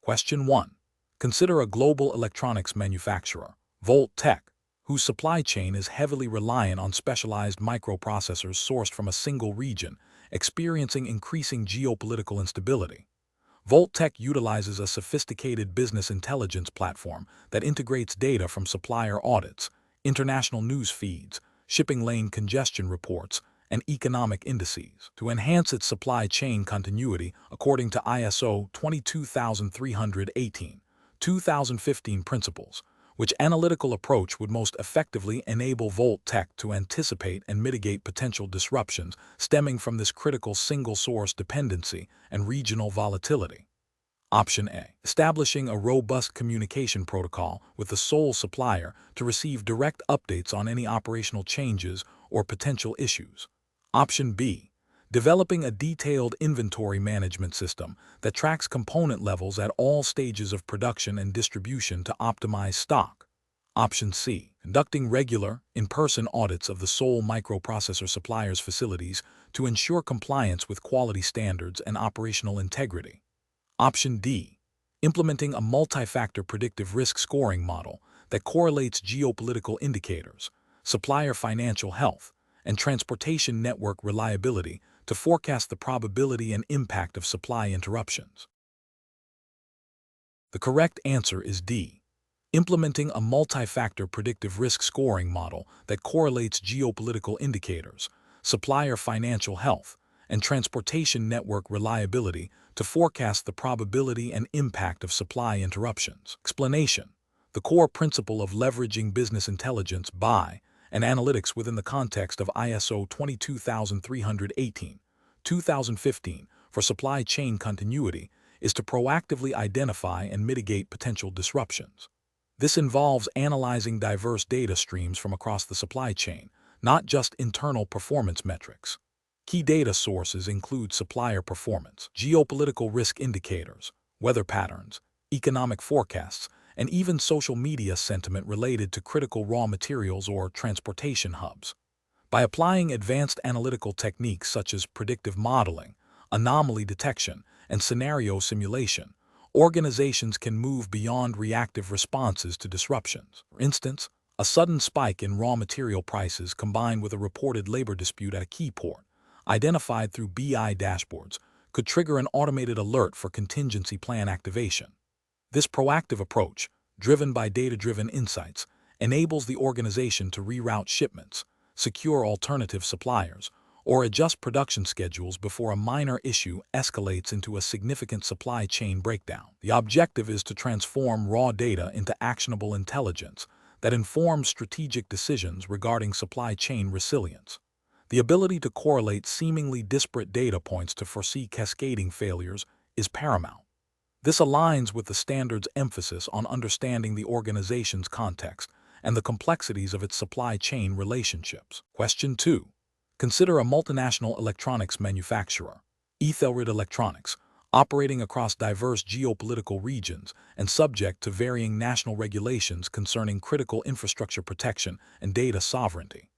Question 1. Consider a global electronics manufacturer, Volt Tech, whose supply chain is heavily reliant on specialized microprocessors sourced from a single region, experiencing increasing geopolitical instability. Volt Tech utilizes a sophisticated business intelligence platform that integrates data from supplier audits, international news feeds, shipping lane congestion reports, and economic indices to enhance its supply chain continuity according to ISO 22318-2015 principles, which analytical approach would most effectively enable Volt Tech to anticipate and mitigate potential disruptions stemming from this critical single-source dependency and regional volatility. Option A. Establishing a robust communication protocol with the sole supplier to receive direct updates on any operational changes or potential issues. Option B. Developing a detailed inventory management system that tracks component levels at all stages of production and distribution to optimize stock. Option C. Conducting regular, in-person audits of the sole microprocessor supplier's facilities to ensure compliance with quality standards and operational integrity. Option D. Implementing a multi-factor predictive risk scoring model that correlates geopolitical indicators, supplier financial health, and transportation network reliability to forecast the probability and impact of supply interruptions. The correct answer is D. Implementing a multi-factor predictive risk scoring model that correlates geopolitical indicators, supplier financial health, and transportation network reliability to forecast the probability and impact of supply interruptions. Explanation: the core principle of leveraging business intelligence by and analytics within the context of ISO 22318-2015 for supply chain continuity is to proactively identify and mitigate potential disruptions. This involves analyzing diverse data streams from across the supply chain, not just internal performance metrics. Key data sources include supplier performance, geopolitical risk indicators, weather patterns, economic forecasts, and even social media sentiment related to critical raw materials or transportation hubs. By applying advanced analytical techniques such as predictive modeling, anomaly detection, and scenario simulation, organizations can move beyond reactive responses to disruptions. For instance, a sudden spike in raw material prices combined with a reported labor dispute at a key port, identified through BI dashboards, could trigger an automated alert for contingency plan activation. This proactive approach, driven by data-driven insights, enables the organization to reroute shipments, secure alternative suppliers, or adjust production schedules before a minor issue escalates into a significant supply chain breakdown. The objective is to transform raw data into actionable intelligence that informs strategic decisions regarding supply chain resilience. The ability to correlate seemingly disparate data points to foresee cascading failures is paramount. This aligns with the standard's emphasis on understanding the organization's context and the complexities of its supply chain relationships. Question 2. Consider a multinational electronics manufacturer, Ethelred Electronics, operating across diverse geopolitical regions and subject to varying national regulations concerning critical infrastructure protection and data sovereignty.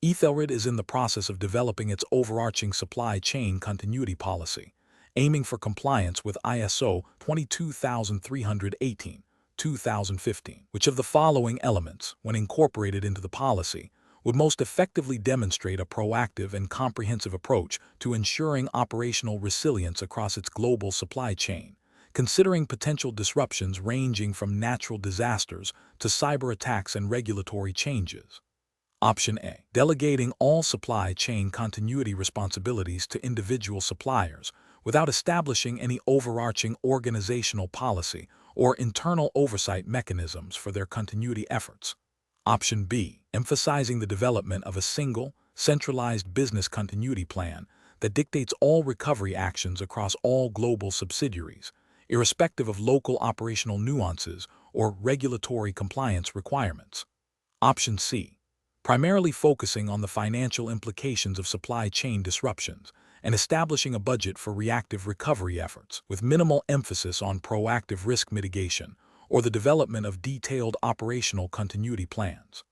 Ethelred is in the process of developing its overarching supply chain continuity policy, aiming for compliance with ISO 22318-2015. Which of the following elements, when incorporated into the policy, would most effectively demonstrate a proactive and comprehensive approach to ensuring operational resilience across its global supply chain, considering potential disruptions ranging from natural disasters to cyber attacks and regulatory changes? Option A. Delegating all supply chain continuity responsibilities to individual suppliers without establishing any overarching organizational policy or internal oversight mechanisms for their continuity efforts. Option B. Emphasizing the development of a single, centralized business continuity plan that dictates all recovery actions across all global subsidiaries, irrespective of local operational nuances or regulatory compliance requirements. Option C. Primarily focusing on the financial implications of supply chain disruptions and establishing a budget for reactive recovery efforts, with minimal emphasis on proactive risk mitigation or the development of detailed operational continuity plans.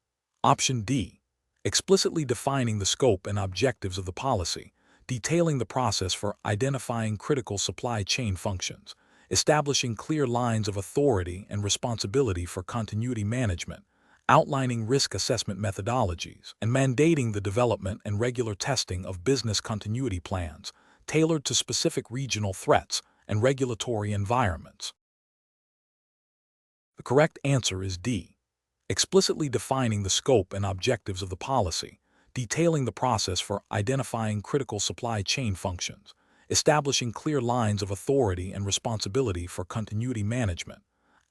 Option D. Explicitly defining the scope and objectives of the policy, detailing the process for identifying critical supply chain functions, establishing clear lines of authority and responsibility for continuity management, outlining risk assessment methodologies, and mandating the development and regular testing of business continuity plans tailored to specific regional threats and regulatory environments. The correct answer is D. Explicitly defining the scope and objectives of the policy, detailing the process for identifying critical supply chain functions, establishing clear lines of authority and responsibility for continuity management,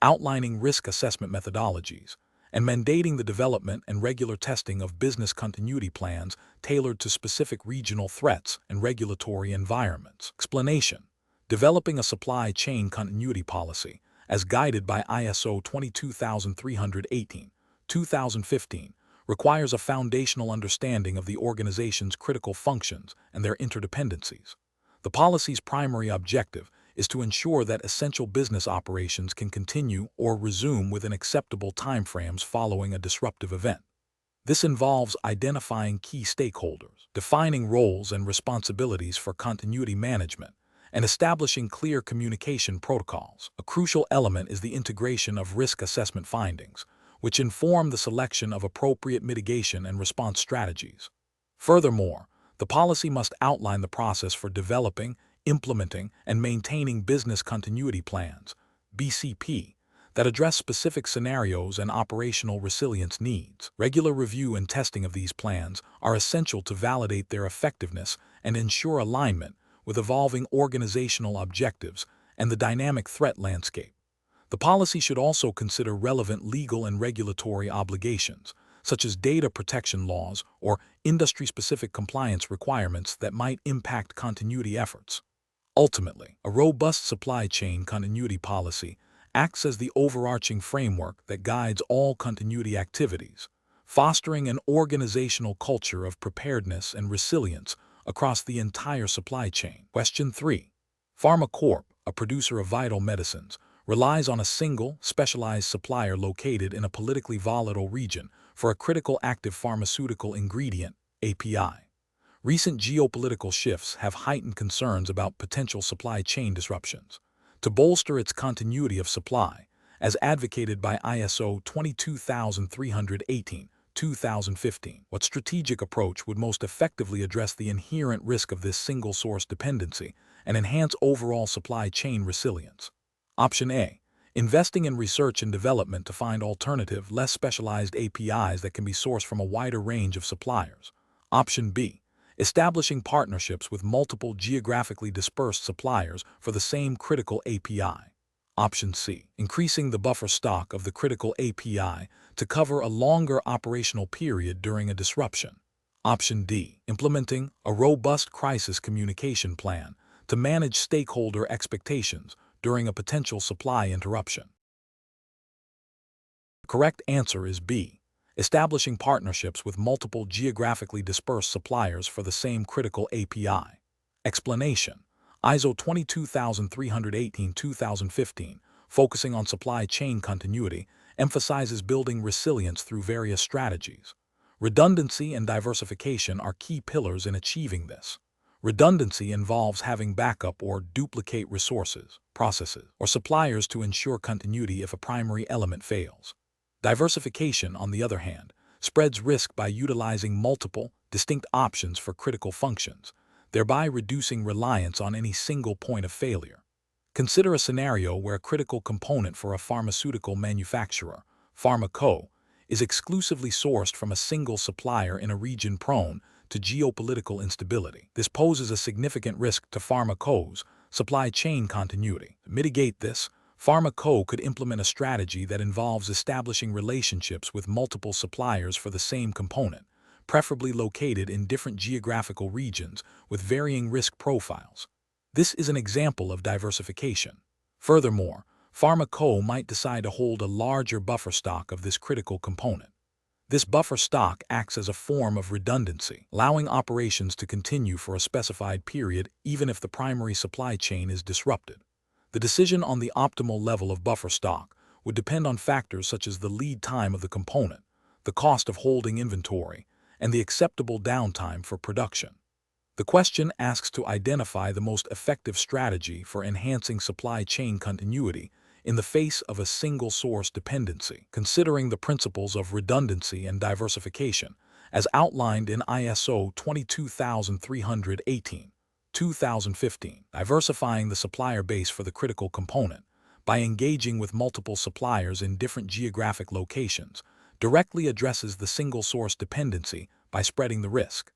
outlining risk assessment methodologies, and mandating the development and regular testing of business continuity plans tailored to specific regional threats and regulatory environments. Explanation: developing a supply chain continuity policy, as guided by ISO 22318/2015, requires a foundational understanding of the organization's critical functions and their interdependencies. The policy's primary objective is to ensure that essential business operations can continue or resume within acceptable timeframes following a disruptive event. This involves identifying key stakeholders, defining roles and responsibilities for continuity management, and establishing clear communication protocols. A crucial element is the integration of risk assessment findings, which inform the selection of appropriate mitigation and response strategies. Furthermore, the policy must outline the process for developing, implementing, and maintaining business continuity plans, BCP, that address specific scenarios and operational resilience needs. Regular review and testing of these plans are essential to validate their effectiveness and ensure alignment with evolving organizational objectives and the dynamic threat landscape. The policy should also consider relevant legal and regulatory obligations, such as data protection laws or industry-specific compliance requirements that might impact continuity efforts. Ultimately, a robust supply chain continuity policy acts as the overarching framework that guides all continuity activities, fostering an organizational culture of preparedness and resilience across the entire supply chain. Question 3. Pharma Corp, a producer of vital medicines, relies on a single, specialized supplier located in a politically volatile region for a critical active pharmaceutical ingredient, API. Recent geopolitical shifts have heightened concerns about potential supply chain disruptions. To bolster its continuity of supply, as advocated by ISO 22318/2015, what strategic approach would most effectively address the inherent risk of this single-source dependency and enhance overall supply chain resilience? Option A. Investing in research and development to find alternative, less specialized APIs that can be sourced from a wider range of suppliers. Option B. Establishing partnerships with multiple geographically dispersed suppliers for the same critical API. Option C. Increasing the buffer stock of the critical API to cover a longer operational period during a disruption. Option D. Implementing a robust crisis communication plan to manage stakeholder expectations during a potential supply interruption. The correct answer is B. Establishing partnerships with multiple geographically dispersed suppliers for the same critical API. Explanation: ISO 22318/2015, focusing on supply chain continuity, emphasizes building resilience through various strategies. Redundancy and diversification are key pillars in achieving this. Redundancy involves having backup or duplicate resources, processes, or suppliers to ensure continuity if a primary element fails. Diversification, on the other hand, spreads risk by utilizing multiple, distinct options for critical functions, thereby reducing reliance on any single point of failure. Consider a scenario where a critical component for a pharmaceutical manufacturer, Pharma Co., is exclusively sourced from a single supplier in a region prone to geopolitical instability. This poses a significant risk to Pharma Co.'s supply chain continuity. To mitigate this, Pharma Co. could implement a strategy that involves establishing relationships with multiple suppliers for the same component, preferably located in different geographical regions with varying risk profiles. This is an example of diversification. Furthermore, Pharma Co. might decide to hold a larger buffer stock of this critical component. This buffer stock acts as a form of redundancy, allowing operations to continue for a specified period even if the primary supply chain is disrupted. The decision on the optimal level of buffer stock would depend on factors such as the lead time of the component, the cost of holding inventory, and the acceptable downtime for production. The question asks to identify the most effective strategy for enhancing supply chain continuity in the face of a single-source dependency, considering the principles of redundancy and diversification, as outlined in ISO 22318, 2015. Diversifying the supplier base for the critical component by engaging with multiple suppliers in different geographic locations directly addresses the single-source dependency by spreading the risk.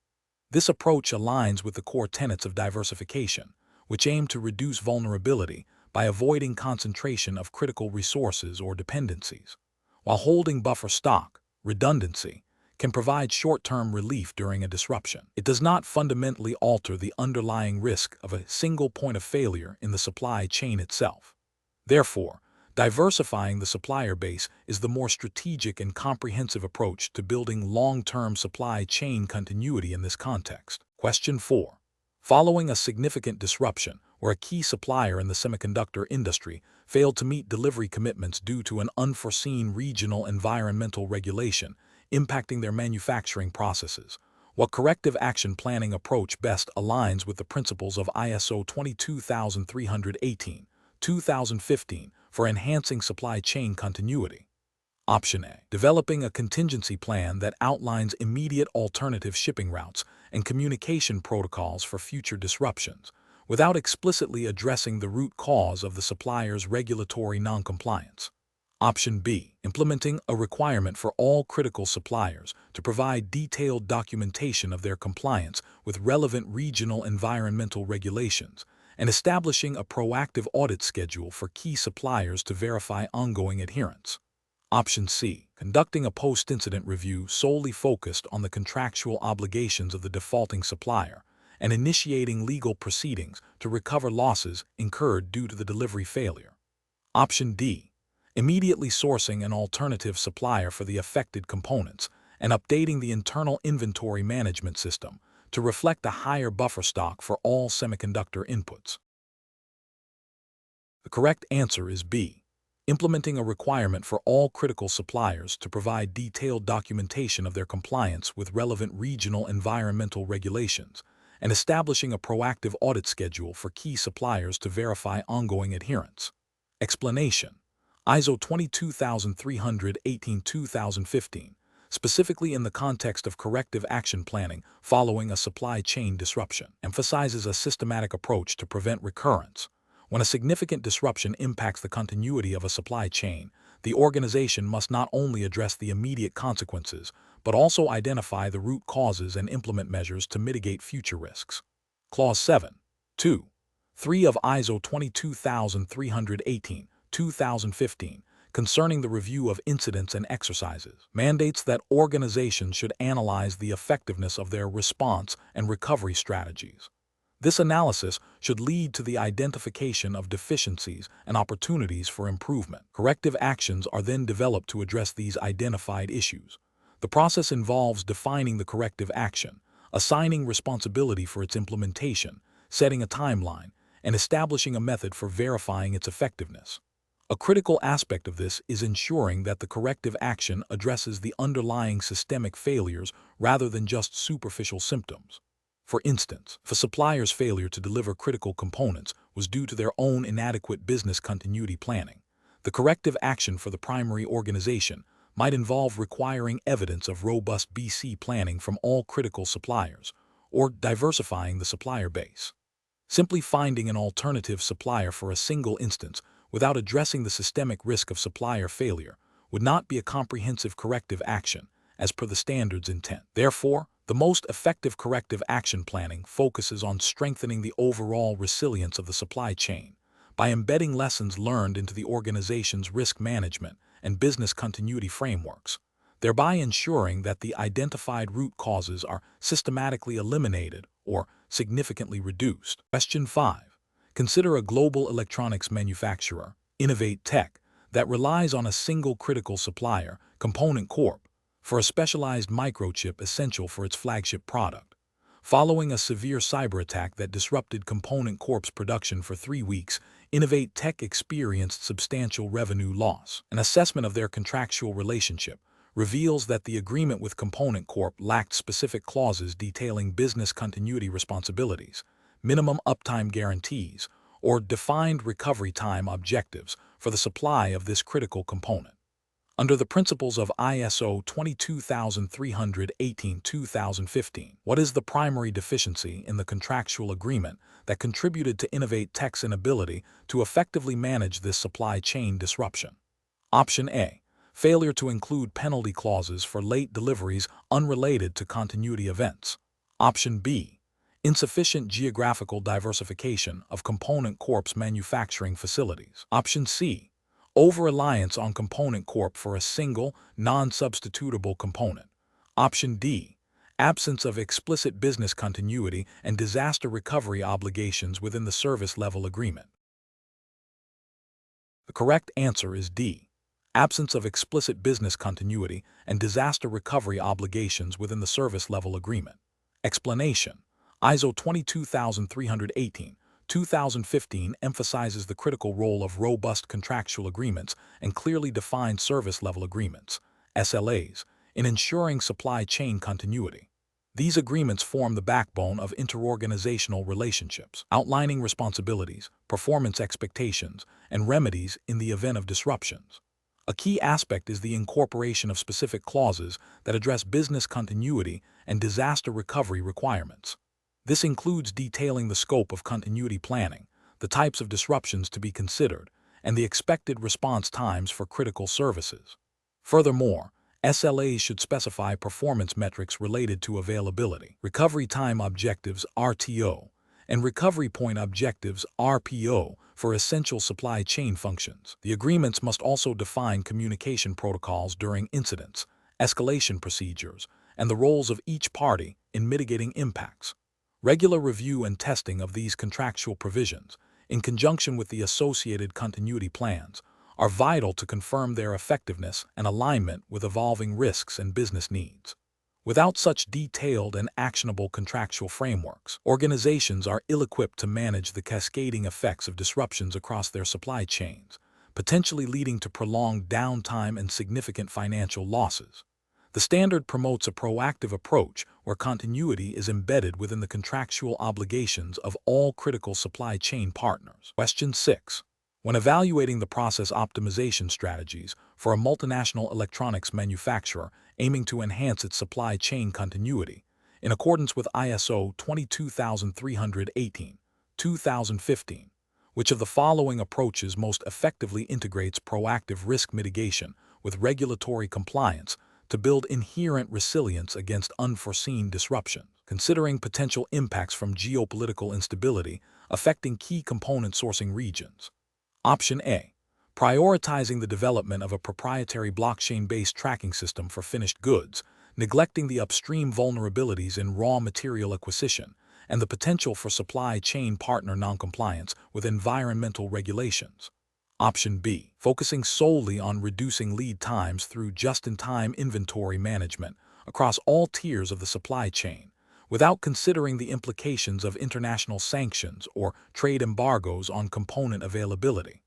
This approach aligns with the core tenets of diversification, which aim to reduce vulnerability by avoiding concentration of critical resources or dependencies, while holding buffer stock. Redundancy can provide short-term relief during a disruption. It does not fundamentally alter the underlying risk of a single point of failure in the supply chain itself. Therefore, diversifying the supplier base is the more strategic and comprehensive approach to building long-term supply chain continuity in this context. Question 4. Following a significant disruption where a key supplier in the semiconductor industry failed to meet delivery commitments due to an unforeseen regional environmental regulation impacting their manufacturing processes, what corrective action planning approach best aligns with the principles of ISO 22318, 2015 for enhancing supply chain continuity? Option A. Developing a contingency plan that outlines immediate alternative shipping routes and communication protocols for future disruptions, without explicitly addressing the root cause of the supplier's regulatory noncompliance. Option B. Implementing a requirement for all critical suppliers to provide detailed documentation of their compliance with relevant regional environmental regulations, and establishing a proactive audit schedule for key suppliers to verify ongoing adherence. Option C. Conducting a post-incident review solely focused on the contractual obligations of the defaulting supplier and initiating legal proceedings to recover losses incurred due to the delivery failure. Option D. Immediately sourcing an alternative supplier for the affected components and updating the internal inventory management system to reflect a higher buffer stock for all semiconductor inputs. The correct answer is B. Implementing a requirement for all critical suppliers to provide detailed documentation of their compliance with relevant regional environmental regulations and establishing a proactive audit schedule for key suppliers to verify ongoing adherence. Explanation: ISO 22318-2015, specifically in the context of corrective action planning following a supply chain disruption, emphasizes a systematic approach to prevent recurrence. When a significant disruption impacts the continuity of a supply chain, the organization must not only address the immediate consequences, but also identify the root causes and implement measures to mitigate future risks. Clause 7.2. 3 of ISO 22318, 2015, concerning the review of incidents and exercises, mandates that organizations should analyze the effectiveness of their response and recovery strategies. This analysis should lead to the identification of deficiencies and opportunities for improvement. Corrective actions are then developed to address these identified issues. The process involves defining the corrective action, assigning responsibility for its implementation, setting a timeline, and establishing a method for verifying its effectiveness. A critical aspect of this is ensuring that the corrective action addresses the underlying systemic failures rather than just superficial symptoms. For instance, if a supplier's failure to deliver critical components was due to their own inadequate business continuity planning, the corrective action for the primary organization might involve requiring evidence of robust BC planning from all critical suppliers, or diversifying the supplier base. Simply finding an alternative supplier for a single instance without addressing the systemic risk of supplier failure would not be a comprehensive corrective action as per the standard's intent. Therefore, the most effective corrective action planning focuses on strengthening the overall resilience of the supply chain by embedding lessons learned into the organization's risk management and business continuity frameworks, thereby ensuring that the identified root causes are systematically eliminated or significantly reduced. Question 5. Consider a global electronics manufacturer, Innovate Tech, that relies on a single critical supplier, Component Corp, for a specialized microchip essential for its flagship product. Following a severe cyber attack that disrupted Component Corp's production for 3 weeks, Innovate Tech experienced substantial revenue loss. An assessment of their contractual relationship reveals that the agreement with Component Corp lacked specific clauses detailing business continuity responsibilities, minimum uptime guarantees, or defined recovery time objectives for the supply of this critical component. Under the principles of ISO 22318-2015, what is the primary deficiency in the contractual agreement that contributed to Innovate Tech's inability to effectively manage this supply chain disruption? Option A: failure to include penalty clauses for late deliveries unrelated to continuity events. Option B: insufficient geographical diversification of Component Corp's manufacturing facilities. Option C: over-reliance on Component Corp for a single, non-substitutable component. Option D: absence of explicit business continuity and disaster recovery obligations within the service level agreement. The correct answer is D: absence of explicit business continuity and disaster recovery obligations within the service level agreement. Explanation: ISO 22318-2015 emphasizes the critical role of robust contractual agreements and clearly defined service-level agreements, SLAs, in ensuring supply chain continuity. These agreements form the backbone of interorganizational relationships, outlining responsibilities, performance expectations, and remedies in the event of disruptions. A key aspect is the incorporation of specific clauses that address business continuity and disaster recovery requirements. This includes detailing the scope of continuity planning, the types of disruptions to be considered, and the expected response times for critical services. Furthermore, SLAs should specify performance metrics related to availability, recovery time objectives (RTO), and recovery point objectives (RPO) for essential supply chain functions. The agreements must also define communication protocols during incidents, escalation procedures, and the roles of each party in mitigating impacts. Regular review and testing of these contractual provisions, in conjunction with the associated continuity plans, are vital to confirm their effectiveness and alignment with evolving risks and business needs. Without such detailed and actionable contractual frameworks, organizations are ill-equipped to manage the cascading effects of disruptions across their supply chains, potentially leading to prolonged downtime and significant financial losses. The standard promotes a proactive approach where continuity is embedded within the contractual obligations of all critical supply chain partners. Question 6. When evaluating the process optimization strategies for a multinational electronics manufacturer aiming to enhance its supply chain continuity, in accordance with ISO 22318-2015, which of the following approaches most effectively integrates proactive risk mitigation with regulatory compliance to build inherent resilience against unforeseen disruptions, considering potential impacts from geopolitical instability affecting key component sourcing regions? Option A: prioritizing the development of a proprietary blockchain-based tracking system for finished goods, neglecting the upstream vulnerabilities in raw material acquisition and the potential for supply chain partner noncompliance with environmental regulations. Option B: focusing solely on reducing lead times through just-in-time inventory management across all tiers of the supply chain, without considering the implications of international sanctions or trade embargoes on component availability.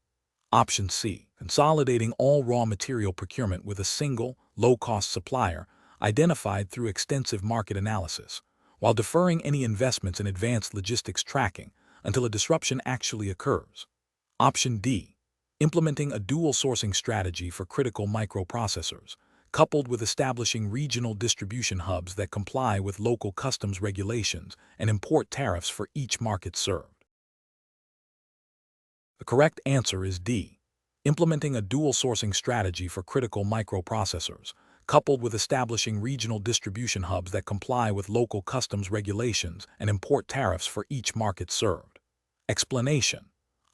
Option C: consolidating all raw material procurement with a single, low-cost supplier identified through extensive market analysis, while deferring any investments in advanced logistics tracking until a disruption actually occurs. Option D: implementing a dual sourcing strategy for critical microprocessors, coupled with establishing regional distribution hubs that comply with local customs regulations and import tariffs for each market served. The correct answer is D: implementing a dual sourcing strategy for critical microprocessors, coupled with establishing regional distribution hubs that comply with local customs regulations and import tariffs for each market served. Explanation: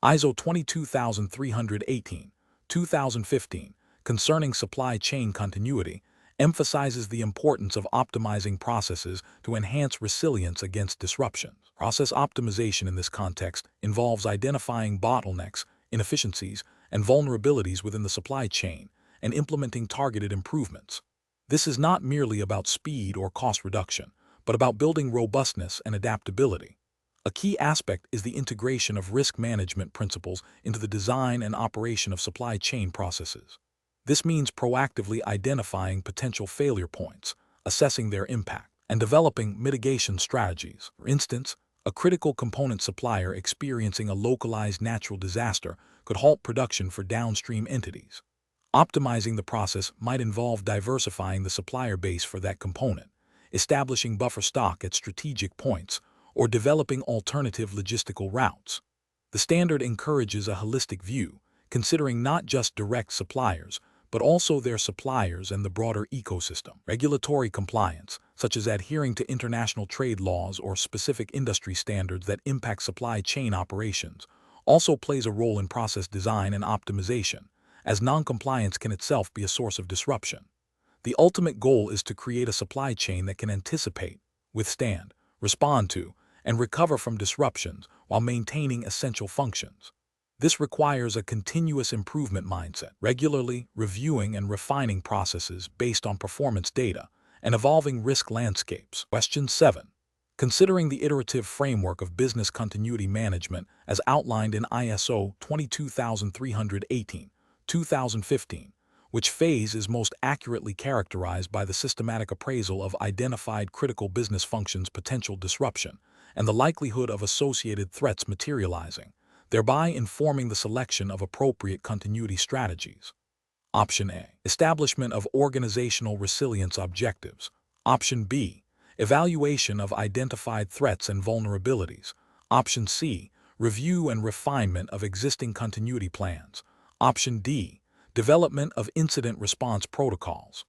ISO 22318-2015, concerning supply chain continuity, emphasizes the importance of optimizing processes to enhance resilience against disruptions. Process optimization in this context involves identifying bottlenecks, inefficiencies, and vulnerabilities within the supply chain and implementing targeted improvements. This is not merely about speed or cost reduction, but about building robustness and adaptability. A key aspect is the integration of risk management principles into the design and operation of supply chain processes. This means proactively identifying potential failure points, assessing their impact, and developing mitigation strategies. For instance, a critical component supplier experiencing a localized natural disaster could halt production for downstream entities. Optimizing the process might involve diversifying the supplier base for that component, establishing buffer stock at strategic points, or developing alternative logistical routes. The standard encourages a holistic view, considering not just direct suppliers, but also their suppliers and the broader ecosystem. Regulatory compliance, such as adhering to international trade laws or specific industry standards that impact supply chain operations, also plays a role in process design and optimization, as non-compliance can itself be a source of disruption. The ultimate goal is to create a supply chain that can anticipate, withstand, respond to, and recover from disruptions while maintaining essential functions. This requires a continuous improvement mindset, regularly reviewing and refining processes based on performance data and evolving risk landscapes. Question 7. Considering the iterative framework of business continuity management as outlined in ISO 22318-2015, which phase is most accurately characterized by the systematic appraisal of identified critical business functions' potential disruption and the likelihood of associated threats materializing, thereby informing the selection of appropriate continuity strategies? Option A. Establishment of organizational resilience objectives. Option B. Evaluation of identified threats and vulnerabilities. Option C. Review and refinement of existing continuity plans. Option D. Development of incident response protocols.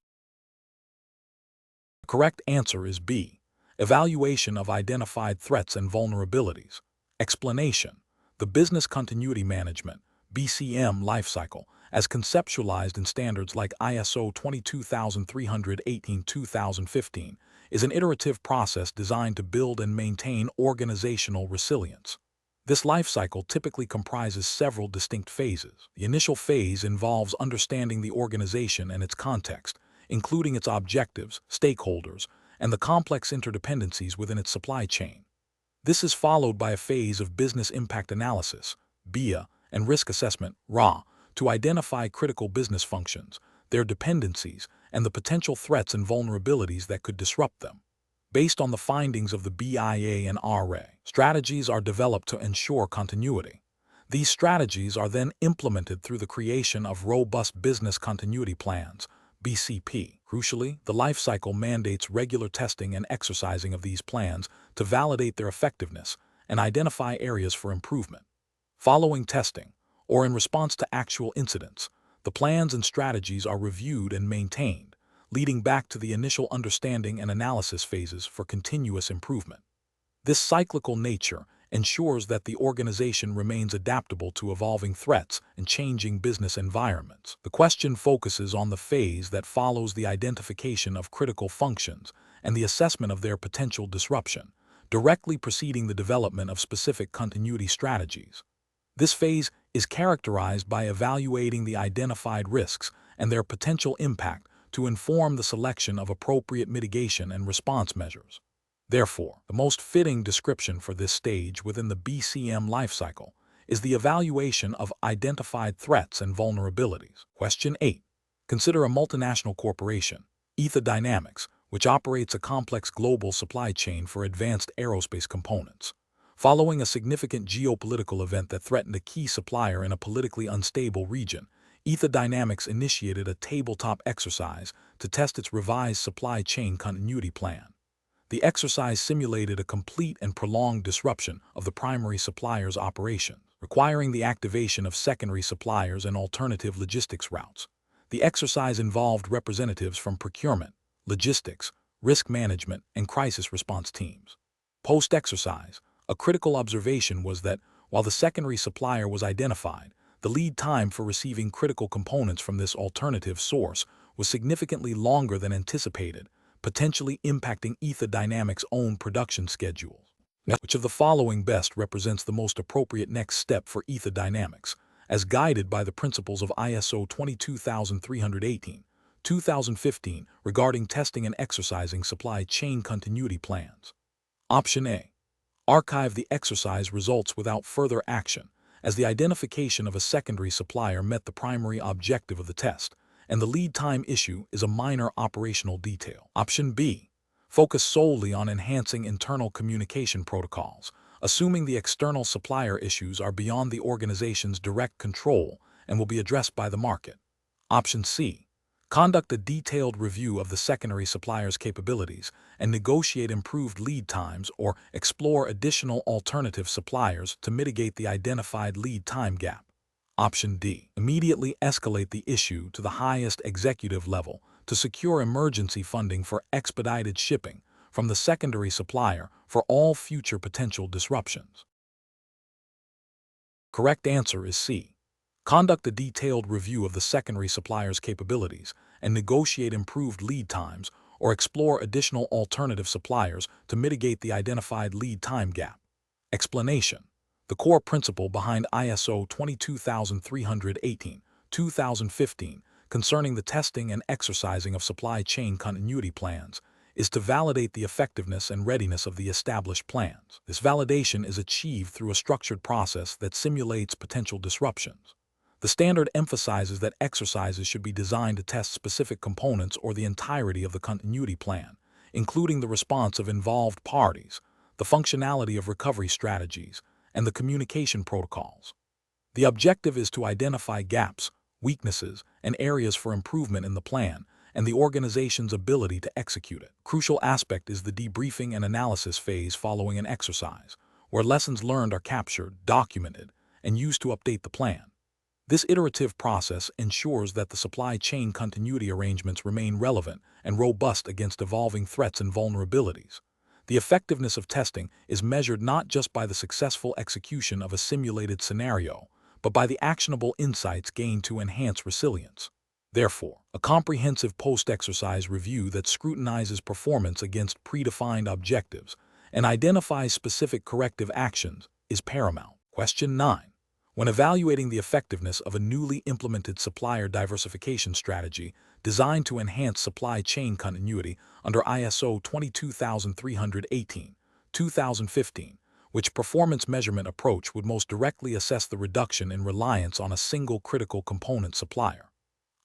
The correct answer is B. Evaluation of identified threats and vulnerabilities. Explanation. The Business Continuity Management (BCM) lifecycle, as conceptualized in standards like ISO 22318-2015, is an iterative process designed to build and maintain organizational resilience. This lifecycle typically comprises several distinct phases. The initial phase involves understanding the organization and its context, including its objectives, stakeholders, and the complex interdependencies within its supply chain. This is followed by a phase of business impact analysis, BIA, and risk assessment, RA, to identify critical business functions, their dependencies, and the potential threats and vulnerabilities that could disrupt them. Based on the findings of the BIA and RA, strategies are developed to ensure continuity. These strategies are then implemented through the creation of robust business continuity plans, BCP. Crucially, the life cycle mandates regular testing and exercising of these plans to validate their effectiveness and identify areas for improvement. Following testing, or in response to actual incidents, the plans and strategies are reviewed and maintained, leading back to the initial understanding and analysis phases for continuous improvement. This cyclical nature ensures that the organization remains adaptable to evolving threats and changing business environments. The question focuses on the phase that follows the identification of critical functions and the assessment of their potential disruption, directly preceding the development of specific continuity strategies. This phase is characterized by evaluating the identified risks and their potential impact to inform the selection of appropriate mitigation and response measures. Therefore, the most fitting description for this stage within the BCM lifecycle is the evaluation of identified threats and vulnerabilities. Question 8. Consider a multinational corporation, Ether Dynamics, which operates a complex global supply chain for advanced aerospace components. Following a significant geopolitical event that threatened a key supplier in a politically unstable region, Ether Dynamics initiated a tabletop exercise to test its revised supply chain continuity plan. The exercise simulated a complete and prolonged disruption of the primary supplier's operations, requiring the activation of secondary suppliers and alternative logistics routes. The exercise involved representatives from procurement, logistics, risk management, and crisis response teams. Post-exercise, a critical observation was that, while the secondary supplier was identified, the lead time for receiving critical components from this alternative source was significantly longer than anticipated, potentially impacting Ether Dynamics' own production schedules. Which of the following best represents the most appropriate next step for Ether Dynamics, as guided by the principles of ISO 22318-2015 regarding testing and exercising supply chain continuity plans? Option A. Archive the exercise results without further action, as the identification of a secondary supplier met the primary objective of the test, and the lead time issue is a minor operational detail. Option B. Focus solely on enhancing internal communication protocols, assuming the external supplier issues are beyond the organization's direct control and will be addressed by the market. Option C. Conduct a detailed review of the secondary supplier's capabilities and negotiate improved lead times or explore additional alternative suppliers to mitigate the identified lead time gap. Option D. Immediately escalate the issue to the highest executive level to secure emergency funding for expedited shipping from the secondary supplier for all future potential disruptions. Correct answer is C. Conduct a detailed review of the secondary supplier's capabilities and negotiate improved lead times or explore additional alternative suppliers to mitigate the identified lead time gap. Explanation. The core principle behind ISO 22318-2015 concerning the testing and exercising of supply chain continuity plans is to validate the effectiveness and readiness of the established plans. This validation is achieved through a structured process that simulates potential disruptions. The standard emphasizes that exercises should be designed to test specific components or the entirety of the continuity plan, including the response of involved parties, the functionality of recovery strategies, and the communication protocols. The objective is to identify gaps, weaknesses, and areas for improvement in the plan and the organization's ability to execute it. Crucial aspect is the debriefing and analysis phase following an exercise, where lessons learned are captured, documented, and used to update the plan. This iterative process ensures that the supply chain continuity arrangements remain relevant and robust against evolving threats and vulnerabilities. The effectiveness of testing is measured not just by the successful execution of a simulated scenario, but by the actionable insights gained to enhance resilience. Therefore, a comprehensive post-exercise review that scrutinizes performance against predefined objectives and identifies specific corrective actions is paramount. Question 9. When evaluating the effectiveness of a newly implemented supplier diversification strategy designed to enhance supply chain continuity under ISO 22318-2015, which performance measurement approach would most directly assess the reduction in reliance on a single critical component supplier?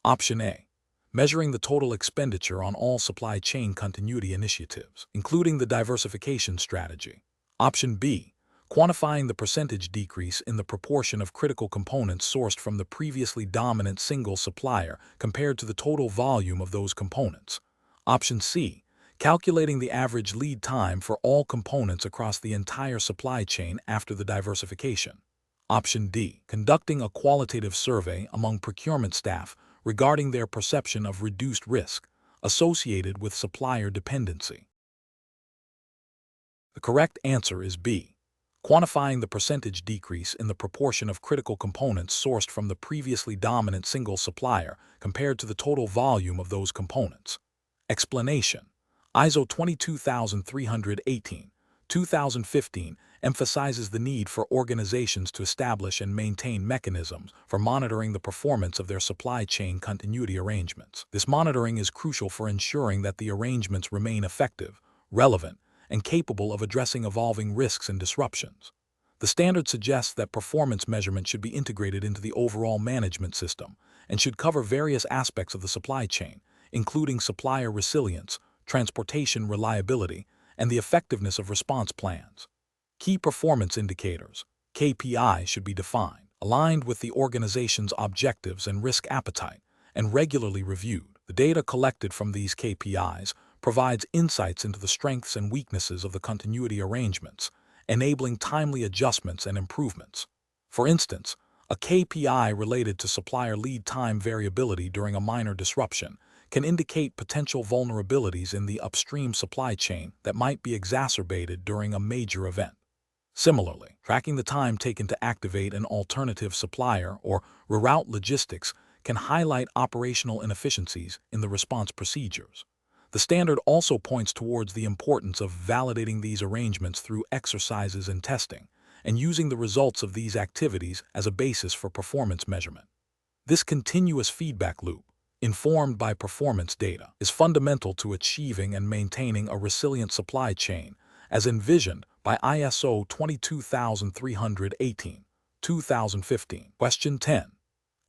Option A. Measuring the total expenditure on all supply chain continuity initiatives, including the diversification strategy. Option B. Quantifying the percentage decrease in the proportion of critical components sourced from the previously dominant single supplier compared to the total volume of those components. Option C. Calculating the average lead time for all components across the entire supply chain after the diversification. Option D. Conducting a qualitative survey among procurement staff regarding their perception of reduced risk associated with supplier dependency. The correct answer is B. Quantifying the percentage decrease in the proportion of critical components sourced from the previously dominant single supplier compared to the total volume of those components. Explanation. ISO 22318-2015 emphasizes the need for organizations to establish and maintain mechanisms for monitoring the performance of their supply chain continuity arrangements. This monitoring is crucial for ensuring that the arrangements remain effective, relevant, and capable of addressing evolving risks and disruptions. The standard suggests that performance measurement should be integrated into the overall management system and should cover various aspects of the supply chain, including supplier resilience, transportation reliability, and the effectiveness of response plans. Key performance indicators, KPI, should be defined, aligned with the organization's objectives and risk appetite, and regularly reviewed. The data collected from these KPIs provides insights into the strengths and weaknesses of the continuity arrangements, enabling timely adjustments and improvements. For instance, a KPI related to supplier lead time variability during a minor disruption can indicate potential vulnerabilities in the upstream supply chain that might be exacerbated during a major event. Similarly, tracking the time taken to activate an alternative supplier or reroute logistics can highlight operational inefficiencies in the response procedures. The standard also points towards the importance of validating these arrangements through exercises and testing, and using the results of these activities as a basis for performance measurement. This continuous feedback loop, informed by performance data, is fundamental to achieving and maintaining a resilient supply chain, as envisioned by ISO 22318-2015. Question 10.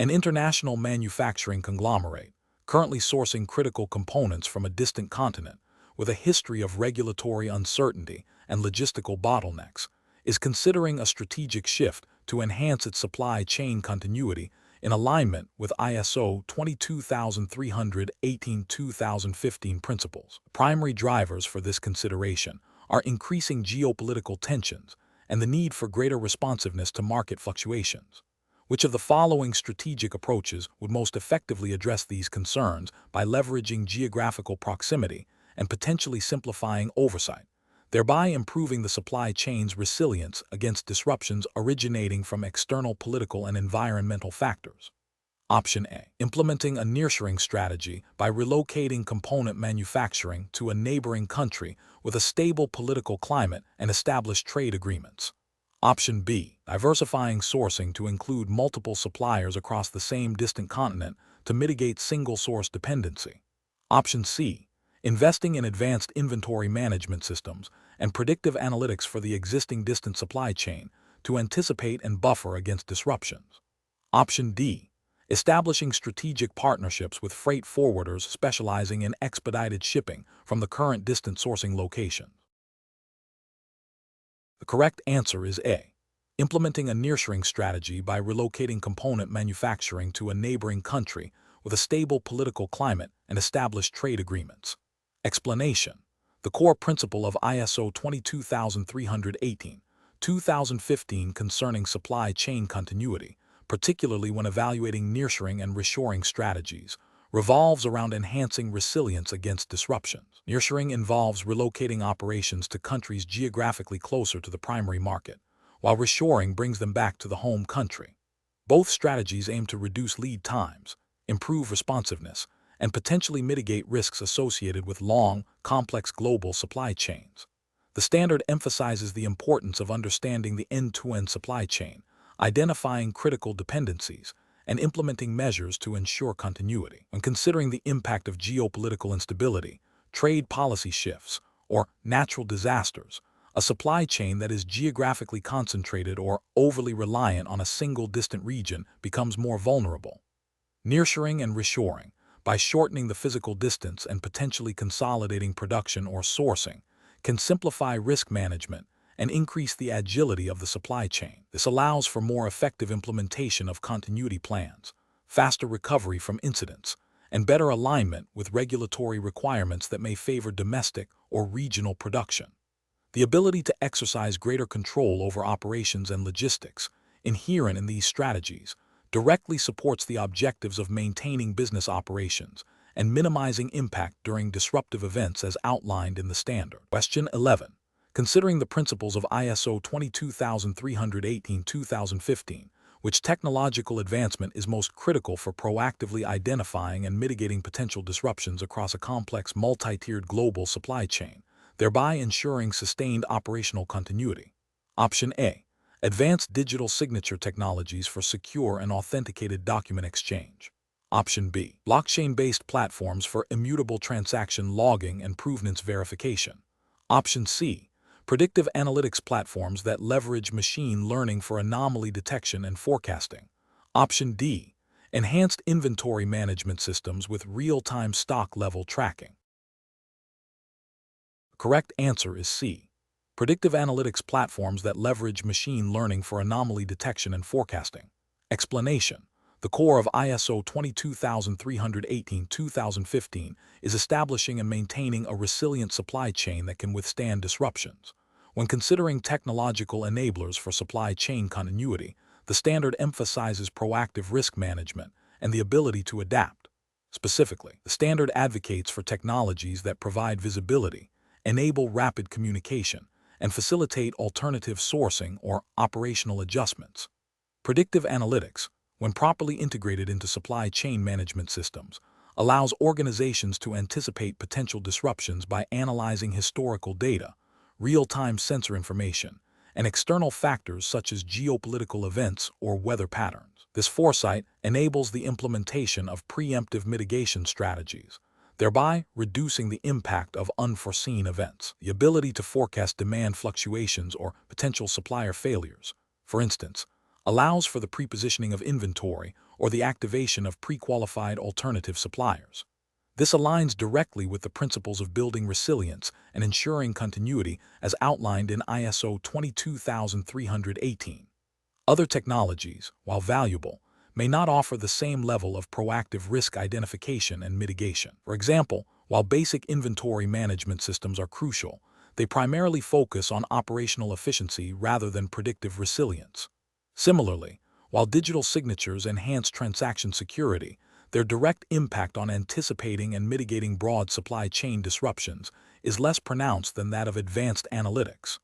An international manufacturing conglomerate, currently sourcing critical components from a distant continent with a history of regulatory uncertainty and logistical bottlenecks, is considering a strategic shift to enhance its supply chain continuity in alignment with ISO 22318-2015 principles. Primary drivers for this consideration are increasing geopolitical tensions and the need for greater responsiveness to market fluctuations. Which of the following strategic approaches would most effectively address these concerns by leveraging geographical proximity and potentially simplifying oversight, thereby improving the supply chain's resilience against disruptions originating from external political and environmental factors? Option A. Implementing a nearshoring strategy by relocating component manufacturing to a neighboring country with a stable political climate and established trade agreements. Option B. Diversifying sourcing to include multiple suppliers across the same distant continent to mitigate single-source dependency. Option C. Investing in advanced inventory management systems and predictive analytics for the existing distant supply chain to anticipate and buffer against disruptions. Option D. Establishing strategic partnerships with freight forwarders specializing in expedited shipping from the current distant sourcing locations. The correct answer is A. Implementing a nearshoring strategy by relocating component manufacturing to a neighboring country with a stable political climate and established trade agreements. Explanation: the core principle of ISO 22318-2015 concerning supply chain continuity, particularly when evaluating nearshoring and reshoring strategies, revolves around enhancing resilience against disruptions. Nearshoring involves relocating operations to countries geographically closer to the primary market, while reshoring brings them back to the home country. Both strategies aim to reduce lead times, improve responsiveness, and potentially mitigate risks associated with long, complex global supply chains. The standard emphasizes the importance of understanding the end-to-end supply chain, identifying critical dependencies, and implementing measures to ensure continuity. When considering the impact of geopolitical instability, trade policy shifts, or natural disasters, a supply chain that is geographically concentrated or overly reliant on a single distant region becomes more vulnerable. Nearshoring and reshoring, by shortening the physical distance and potentially consolidating production or sourcing, can simplify risk management and increase the agility of the supply chain. This allows for more effective implementation of continuity plans, faster recovery from incidents, and better alignment with regulatory requirements that may favor domestic or regional production. The ability to exercise greater control over operations and logistics, inherent in these strategies, directly supports the objectives of maintaining business operations and minimizing impact during disruptive events as outlined in the standard. Question 11. Considering the principles of ISO 22318-2015, which technological advancement is most critical for proactively identifying and mitigating potential disruptions across a complex multi-tiered global supply chain, thereby ensuring sustained operational continuity? Option A. Advanced digital signature technologies for secure and authenticated document exchange. Option B. Blockchain-based platforms for immutable transaction logging and provenance verification. Option C. Predictive analytics platforms that leverage machine learning for anomaly detection and forecasting. Option D. Enhanced inventory management systems with real-time stock level tracking. The correct answer is C. Predictive analytics platforms that leverage machine learning for anomaly detection and forecasting. Explanation: the core of ISO 22318-2015 is establishing and maintaining a resilient supply chain that can withstand disruptions. When considering technological enablers for supply chain continuity, the standard emphasizes proactive risk management and the ability to adapt. Specifically, the standard advocates for technologies that provide visibility, enable rapid communication, and facilitate alternative sourcing or operational adjustments. Predictive analytics, when properly integrated into supply chain management systems, allows organizations to anticipate potential disruptions by analyzing historical data, real-time sensor information, and external factors such as geopolitical events or weather patterns. This foresight enables the implementation of preemptive mitigation strategies, thereby reducing the impact of unforeseen events. The ability to forecast demand fluctuations or potential supplier failures. For instance, allows for the pre-positioning of inventory or the activation of pre-qualified alternative suppliers. This aligns directly with the principles of building resilience and ensuring continuity as outlined in ISO 22318. Other technologies, while valuable, may not offer the same level of proactive risk identification and mitigation. For example, while basic inventory management systems are crucial, they primarily focus on operational efficiency rather than predictive resilience. Similarly, while digital signatures enhance transaction security, their direct impact on anticipating and mitigating broad supply chain disruptions is less pronounced than that of advanced analytics.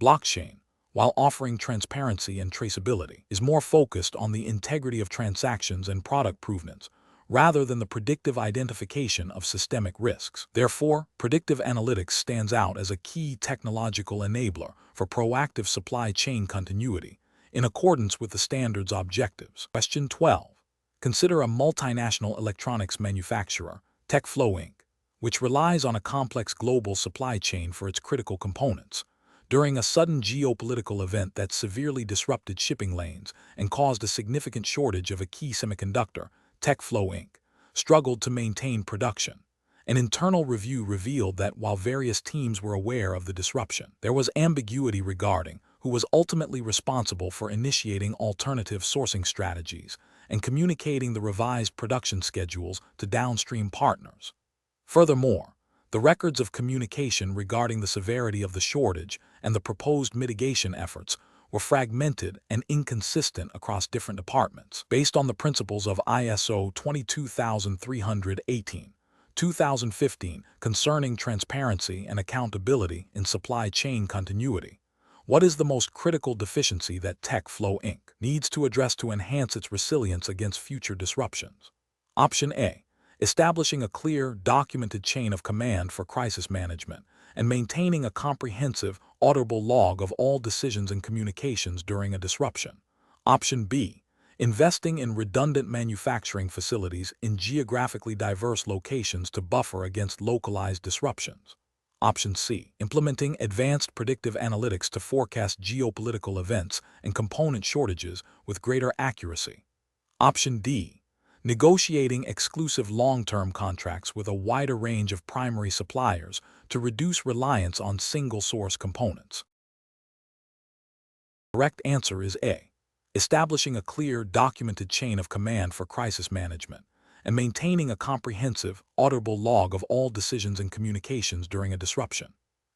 Blockchain, while offering transparency and traceability, is more focused on the integrity of transactions and product provenance, rather than the predictive identification of systemic risks. Therefore, predictive analytics stands out as a key technological enabler for proactive supply chain continuity, in accordance with the standard's objectives. Question 12. Consider a multinational electronics manufacturer, TechFlow Inc., which relies on a complex global supply chain for its critical components. During a sudden geopolitical event that severely disrupted shipping lanes and caused a significant shortage of a key semiconductor, TechFlow Inc. struggled to maintain production. An internal review revealed that while various teams were aware of the disruption, there was ambiguity regarding who was ultimately responsible for initiating alternative sourcing strategies and communicating the revised production schedules to downstream partners. Furthermore, the records of communication regarding the severity of the shortage and the proposed mitigation efforts were fragmented and inconsistent across different departments. Based on the principles of ISO 22318, 2015 concerning transparency and accountability in supply chain continuity, what is the most critical deficiency that TechFlow Inc. needs to address to enhance its resilience against future disruptions? Option A. Establishing a clear, documented chain of command for crisis management and maintaining a comprehensive, auditable log of all decisions and communications during a disruption. Option B. Investing in redundant manufacturing facilities in geographically diverse locations to buffer against localized disruptions. Option C. Implementing advanced predictive analytics to forecast geopolitical events and component shortages with greater accuracy. Option D. Negotiating exclusive long-term contracts with a wider range of primary suppliers to reduce reliance on single-source components. The correct answer is A. Establishing a clear, documented chain of command for crisis management and maintaining a comprehensive, auditable log of all decisions and communications during a disruption.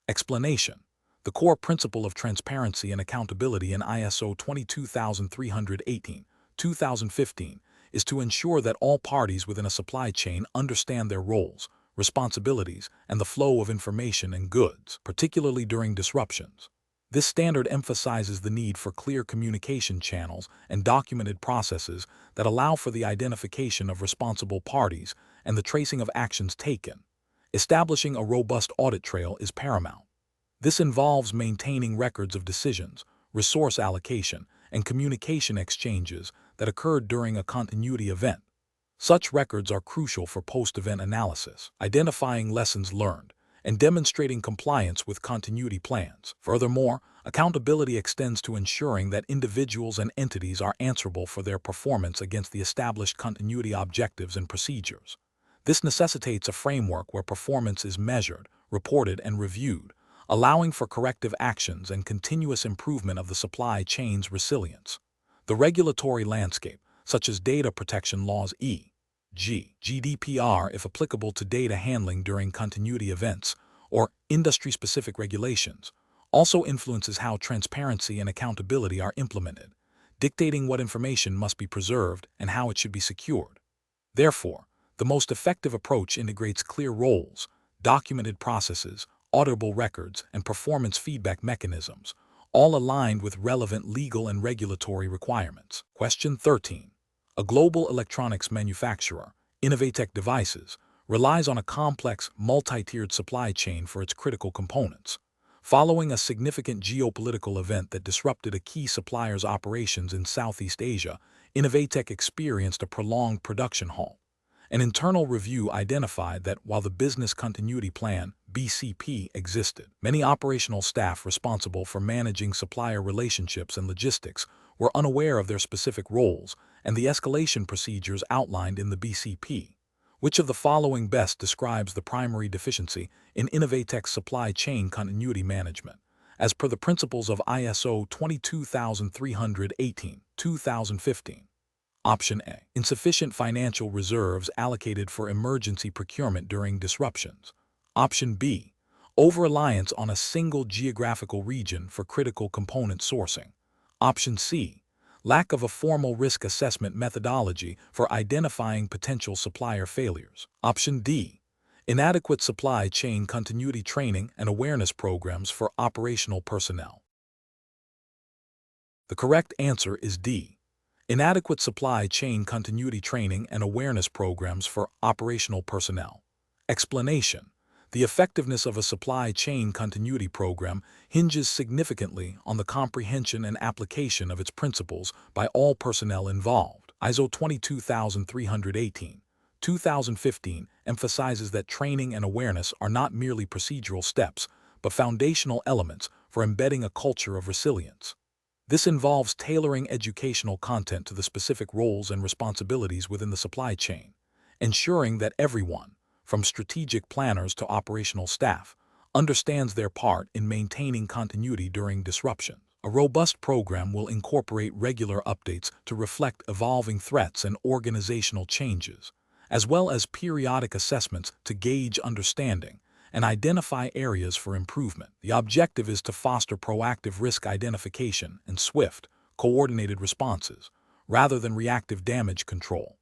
Explanation. The core principle of transparency and accountability in ISO 22318, 2015 is to ensure that all parties within a supply chain understand their roles, responsibilities, and the flow of information and goods, particularly during disruptions. This standard emphasizes the need for clear communication channels and documented processes that allow for the identification of responsible parties and the tracing of actions taken. Establishing a robust audit trail is paramount. This involves maintaining records of decisions, resource allocation, and communication exchanges that occurred during a continuity event. Such records are crucial for post-event analysis, identifying lessons learned, and demonstrating compliance with continuity plans. Furthermore, accountability extends to ensuring that individuals and entities are answerable for their performance against the established continuity objectives and procedures. This necessitates a framework where performance is measured, reported, and reviewed, allowing for corrective actions and continuous improvement of the supply chain's resilience. The regulatory landscape, such as data protection laws e.g., GDPR if applicable to data handling during continuity events, or industry-specific regulations, also influences how transparency and accountability are implemented, dictating what information must be preserved and how it should be secured. Therefore, the most effective approach integrates clear roles, documented processes, auditable records, and performance feedback mechanisms, all aligned with relevant legal and regulatory requirements. Question 13. A global electronics manufacturer, Innovatech Devices, relies on a complex, multi-tiered supply chain for its critical components. Following a significant geopolitical event that disrupted a key supplier's operations in Southeast Asia, Innovatech experienced a prolonged production halt. An internal review identified that while the business continuity plan, BCP existed. Many operational staff responsible for managing supplier relationships and logistics were unaware of their specific roles and the escalation procedures outlined in the BCP. Which of the following best describes the primary deficiency in Innovatec's supply chain continuity management, as per the principles of ISO 22318-2015? Option A. Insufficient financial reserves allocated for emergency procurement during disruptions. Option B. Over-reliance on a single geographical region for critical component sourcing. Option C. Lack of a formal risk assessment methodology for identifying potential supplier failures. Option D. Inadequate supply chain continuity training and awareness programs for operational personnel. The correct answer is D. Inadequate supply chain continuity training and awareness programs for operational personnel. Explanation: the effectiveness of a supply chain continuity program hinges significantly on the comprehension and application of its principles by all personnel involved. ISO 22318-2015 emphasizes that training and awareness are not merely procedural steps, but foundational elements for embedding a culture of resilience. This involves tailoring educational content to the specific roles and responsibilities within the supply chain, ensuring that everyone, from strategic planners to operational staff, understands their part in maintaining continuity during disruption. A robust program will incorporate regular updates to reflect evolving threats and organizational changes, as well as periodic assessments to gauge understanding and identify areas for improvement. The objective is to foster proactive risk identification and swift, coordinated responses, rather than reactive damage control.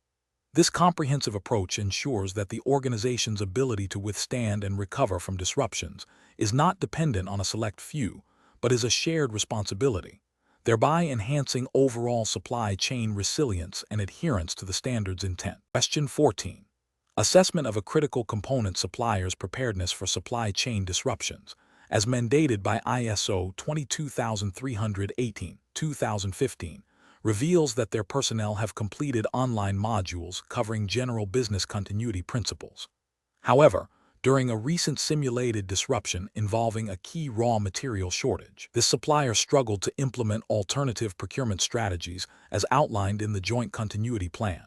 This comprehensive approach ensures that the organization's ability to withstand and recover from disruptions is not dependent on a select few, but is a shared responsibility, thereby enhancing overall supply chain resilience and adherence to the standard's intent. Question 14. Assessment of a critical component supplier's preparedness for supply chain disruptions, as mandated by ISO 22318-2015, reveals that their personnel have completed online modules covering general business continuity principles. However, during a recent simulated disruption involving a key raw material shortage, this supplier struggled to implement alternative procurement strategies as outlined in the Joint Continuity Plan.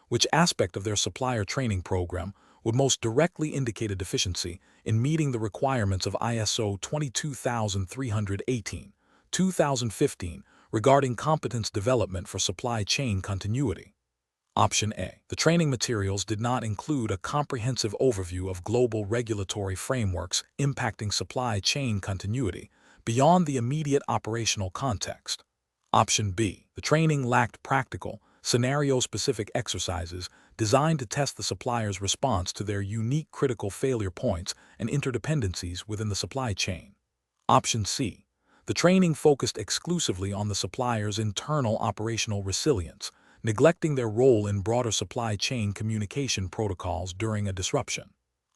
Which aspect of their supplier training program would most directly indicate a deficiency in meeting the requirements of ISO 22318-2015 regarding competence development for supply chain continuity? Option A. The training materials did not include a comprehensive overview of global regulatory frameworks impacting supply chain continuity beyond the immediate operational context. Option B. The training lacked practical, scenario-specific exercises designed to test the supplier's response to their unique critical failure points and interdependencies within the supply chain. Option C. The training focused exclusively on the supplier's internal operational resilience, neglecting their role in broader supply chain communication protocols during a disruption.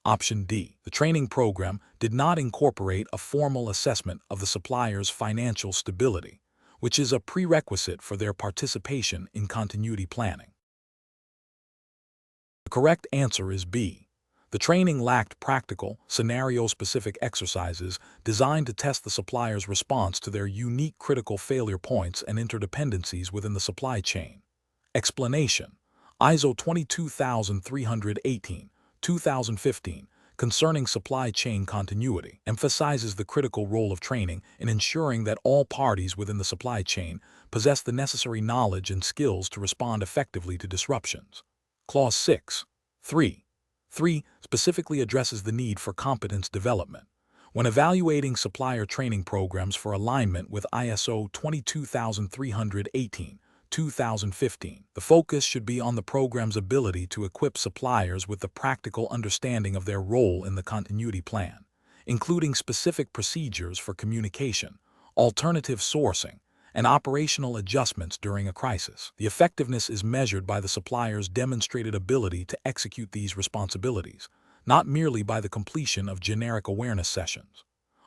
Option D. The training program did not incorporate a formal assessment of the supplier's financial stability, which is a prerequisite for their participation in continuity planning. The correct answer is B. The training lacked practical, scenario-specific exercises designed to test the supplier's response to their unique critical failure points and interdependencies within the supply chain. Explanation: ISO 22318-2015 concerning supply chain continuity emphasizes the critical role of training in ensuring that all parties within the supply chain possess the necessary knowledge and skills to respond effectively to disruptions. Clause 6.3 specifically addresses the need for competence development. When evaluating supplier training programs for alignment with ISO 22318-2015, the focus should be on the program's ability to equip suppliers with the practical understanding of their role in the continuity plan, including specific procedures for communication, alternative sourcing, and operational adjustments during a crisis. The effectiveness is measured by the supplier's demonstrated ability to execute these responsibilities, not merely by the completion of generic awareness sessions.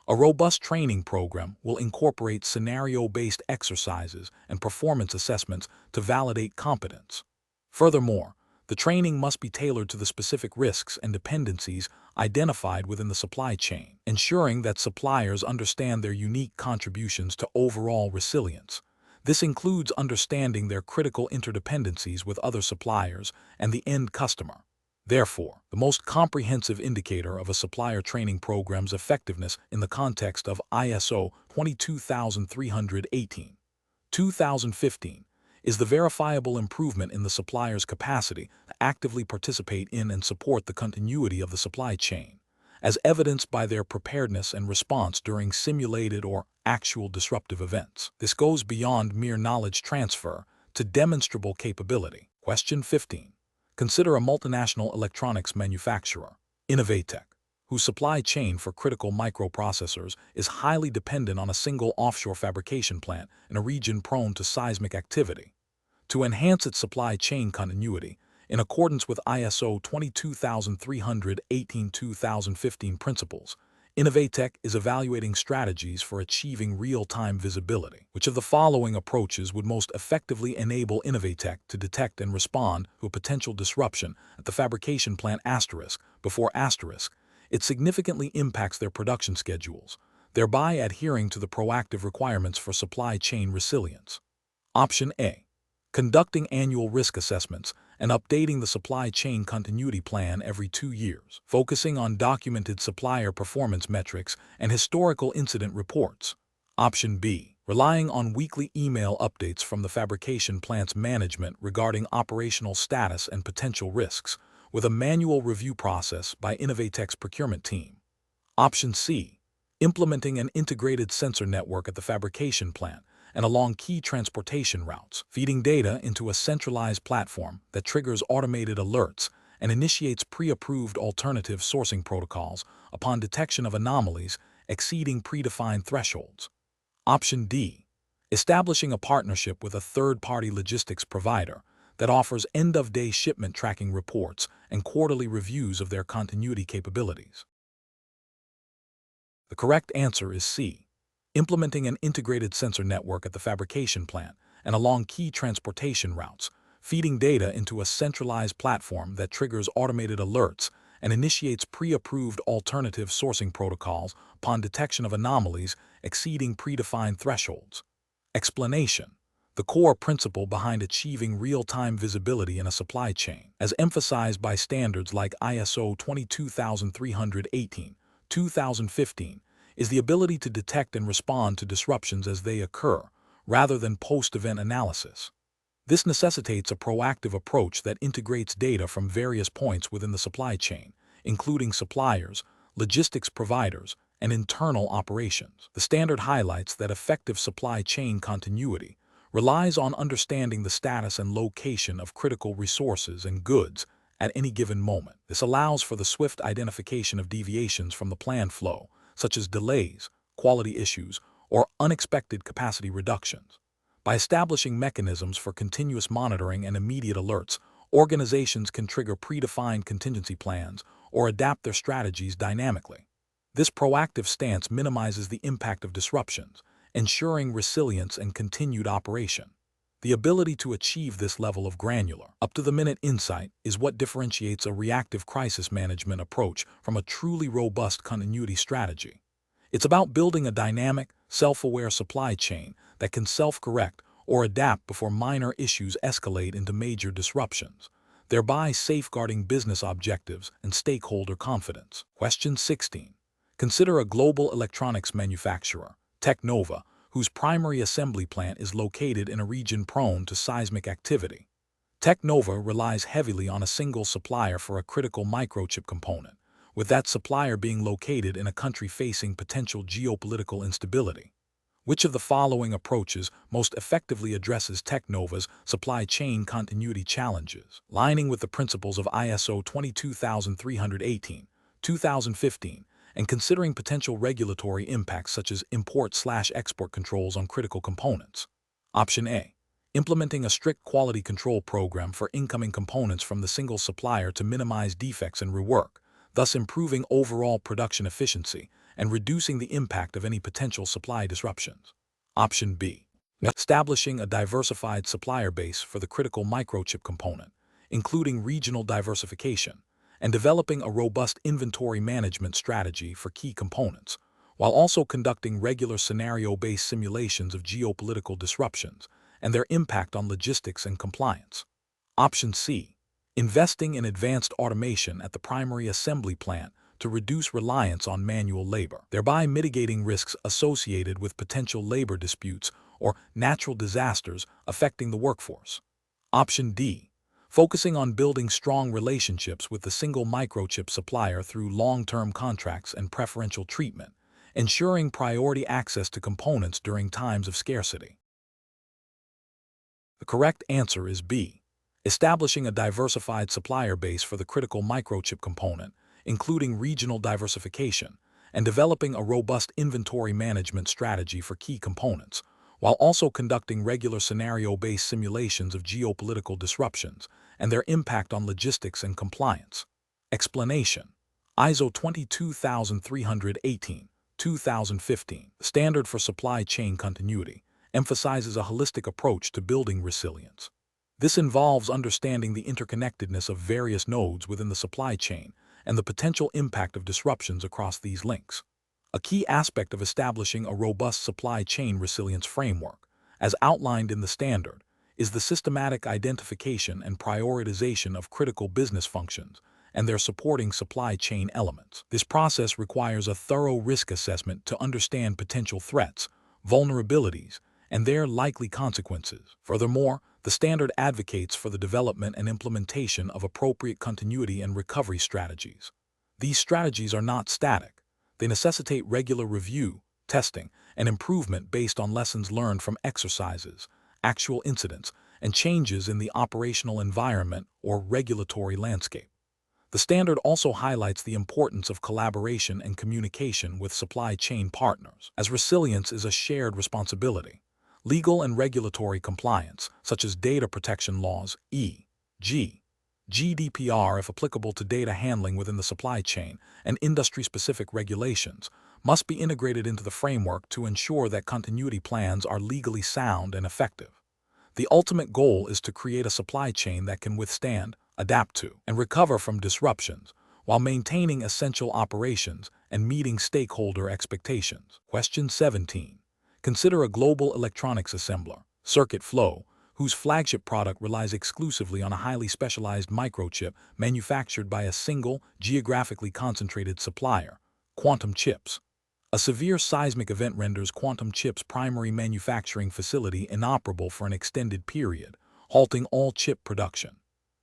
A robust training program will incorporate scenario-based exercises and performance assessments to validate competence. Furthermore, The training must be tailored to the specific risks and dependencies identified within the supply chain, ensuring that suppliers understand their unique contributions to overall resilience. This includes understanding their critical interdependencies with other suppliers and the end customer. Therefore, the most comprehensive indicator of a supplier training program's effectiveness in the context of ISO 22318-2015 is the verifiable improvement in the supplier's capacity to actively participate in and support the continuity of the supply chain, as evidenced by their preparedness and response during simulated or actual disruptive events. This goes beyond mere knowledge transfer to demonstrable capability. Question 15. Consider a multinational electronics manufacturer, Innovatech, whose supply chain for critical microprocessors is highly dependent on a single offshore fabrication plant in a region prone to seismic activity. To enhance its supply chain continuity, in accordance with ISO 22318-2015 principles, Innovatech is evaluating strategies for achieving real-time visibility. Which of the following approaches would most effectively enable Innovatech to detect and respond to a potential disruption at the fabrication plant before it significantly impacts their production schedules, thereby adhering to the proactive requirements for supply chain resilience? Option A. Conducting annual risk assessments and updating the supply chain continuity plan every 2 years, focusing on documented supplier performance metrics and historical incident reports. Option B. Relying on weekly email updates from the fabrication plant's management regarding operational status and potential risks, with a manual review process by Innovatech's procurement team. Option C. Implementing an integrated sensor network at the fabrication plant and along key transportation routes, feeding data into a centralized platform that triggers automated alerts and initiates pre-approved alternative sourcing protocols upon detection of anomalies exceeding predefined thresholds. Option D. Establishing a partnership with a third-party logistics provider that offers end-of-day shipment tracking reports and quarterly reviews of their continuity capabilities. The correct answer is C. Implementing an integrated sensor network at the fabrication plant and along key transportation routes, feeding data into a centralized platform that triggers automated alerts and initiates pre-approved alternative sourcing protocols upon detection of anomalies exceeding predefined thresholds. Explanation: the core principle behind achieving real-time visibility in a supply chain, as emphasized by standards like ISO 22318-2015, is the ability to detect and respond to disruptions as they occur, rather than post-event analysis. This necessitates a proactive approach that integrates data from various points within the supply chain, including suppliers, logistics providers, and internal operations. The standard highlights that effective supply chain continuity relies on understanding the status and location of critical resources and goods at any given moment. This allows for the swift identification of deviations from the planned flow, such as delays, quality issues, or unexpected capacity reductions. By establishing mechanisms for continuous monitoring and immediate alerts, organizations can trigger predefined contingency plans or adapt their strategies dynamically. This proactive stance minimizes the impact of disruptions, ensuring resilience and continued operation. The ability to achieve this level of granular, up-to-the-minute insight is what differentiates a reactive crisis management approach from a truly robust continuity strategy. It's about building a dynamic, self-aware supply chain that can self-correct or adapt before minor issues escalate into major disruptions, thereby safeguarding business objectives and stakeholder confidence. Question 16. Consider a global electronics manufacturer, Teknova, whose primary assembly plant is located in a region prone to seismic activity. Teknova relies heavily on a single supplier for a critical microchip component, with that supplier being located in a country facing potential geopolitical instability. Which of the following approaches most effectively addresses Teknova's supply chain continuity challenges, lining with the principles of ISO 22318-2015, and considering potential regulatory impacts such as import/export controls on critical components? Option A. Implementing a strict quality control program for incoming components from the single supplier to minimize defects and rework, thus improving overall production efficiency and reducing the impact of any potential supply disruptions. Option B. Establishing a diversified supplier base for the critical microchip component, including regional diversification, and developing a robust inventory management strategy for key components, while also conducting regular scenario-based simulations of geopolitical disruptions and their impact on logistics and compliance. Option C. Investing in advanced automation at the primary assembly plant to reduce reliance on manual labor, thereby mitigating risks associated with potential labor disputes or natural disasters affecting the workforce. Option D. Focusing on building strong relationships with the single microchip supplier through long-term contracts and preferential treatment, ensuring priority access to components during times of scarcity. The correct answer is B. Establishing a diversified supplier base for the critical microchip component, including regional diversification, and developing a robust inventory management strategy for key components, while also conducting regular scenario-based simulations of geopolitical disruptions and their impact on logistics and compliance. Explanation: ISO 22318, 2015, Standard for Supply Chain Continuity, emphasizes a holistic approach to building resilience. This involves understanding the interconnectedness of various nodes within the supply chain and the potential impact of disruptions across these links. A key aspect of establishing a robust supply chain resilience framework, as outlined in the standard, is the systematic identification and prioritization of critical business functions and their supporting supply chain elements. This process requires a thorough risk assessment to understand potential threats, vulnerabilities, and their likely consequences. Furthermore, the standard advocates for the development and implementation of appropriate continuity and recovery strategies. These strategies are not static. They necessitate regular review, testing, and improvement based on lessons learned from exercises, actual incidents, and changes in the operational environment or regulatory landscape. The standard also highlights the importance of collaboration and communication with supply chain partners, as resilience is a shared responsibility. Legal and regulatory compliance, such as data protection laws, e.g., GDPR if applicable to data handling within the supply chain, and industry-specific regulations, must be integrated into the framework to ensure that continuity plans are legally sound and effective. The ultimate goal is to create a supply chain that can withstand, adapt to, and recover from disruptions, while maintaining essential operations and meeting stakeholder expectations. Question 17. Consider a global electronics assembler, Circuit Flow, whose flagship product relies exclusively on a highly specialized microchip manufactured by a single, geographically concentrated supplier, Quantum Chips. A severe seismic event renders Quantum Chips' primary manufacturing facility inoperable for an extended period, halting all chip production.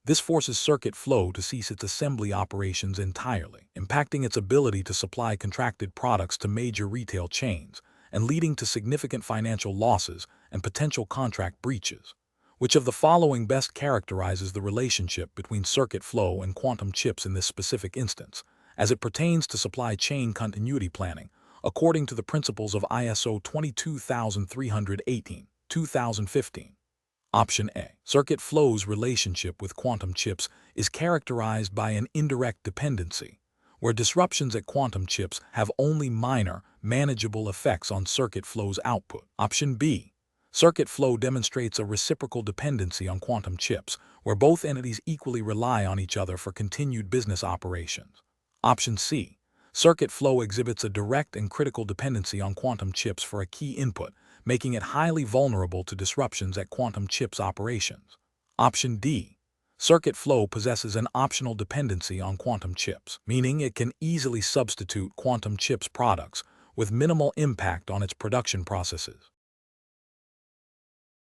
This forces Circuit Flow to cease its assembly operations entirely, impacting its ability to supply contracted products to major retail chains, and leading to significant financial losses and potential contract breaches. Which of the following best characterizes the relationship between Circuit Flow and Quantum Chips in this specific instance, as it pertains to supply chain continuity planning, according to the principles of ISO 22318, 2015? Option A. Circuit Flow's relationship with Quantum Chips is characterized by an indirect dependency, where disruptions at Quantum Chips have only minor, manageable effects on Circuit Flow's output. Option B. Circuit Flow demonstrates a reciprocal dependency on Quantum Chips, where both entities equally rely on each other for continued business operations. Option C. Circuit Flow exhibits a direct and critical dependency on Quantum Chips for a key input, making it highly vulnerable to disruptions at Quantum Chips operations. Option D. Circuit Flow possesses an optional dependency on Quantum Chips, meaning it can easily substitute Quantum Chips products with minimal impact on its production processes.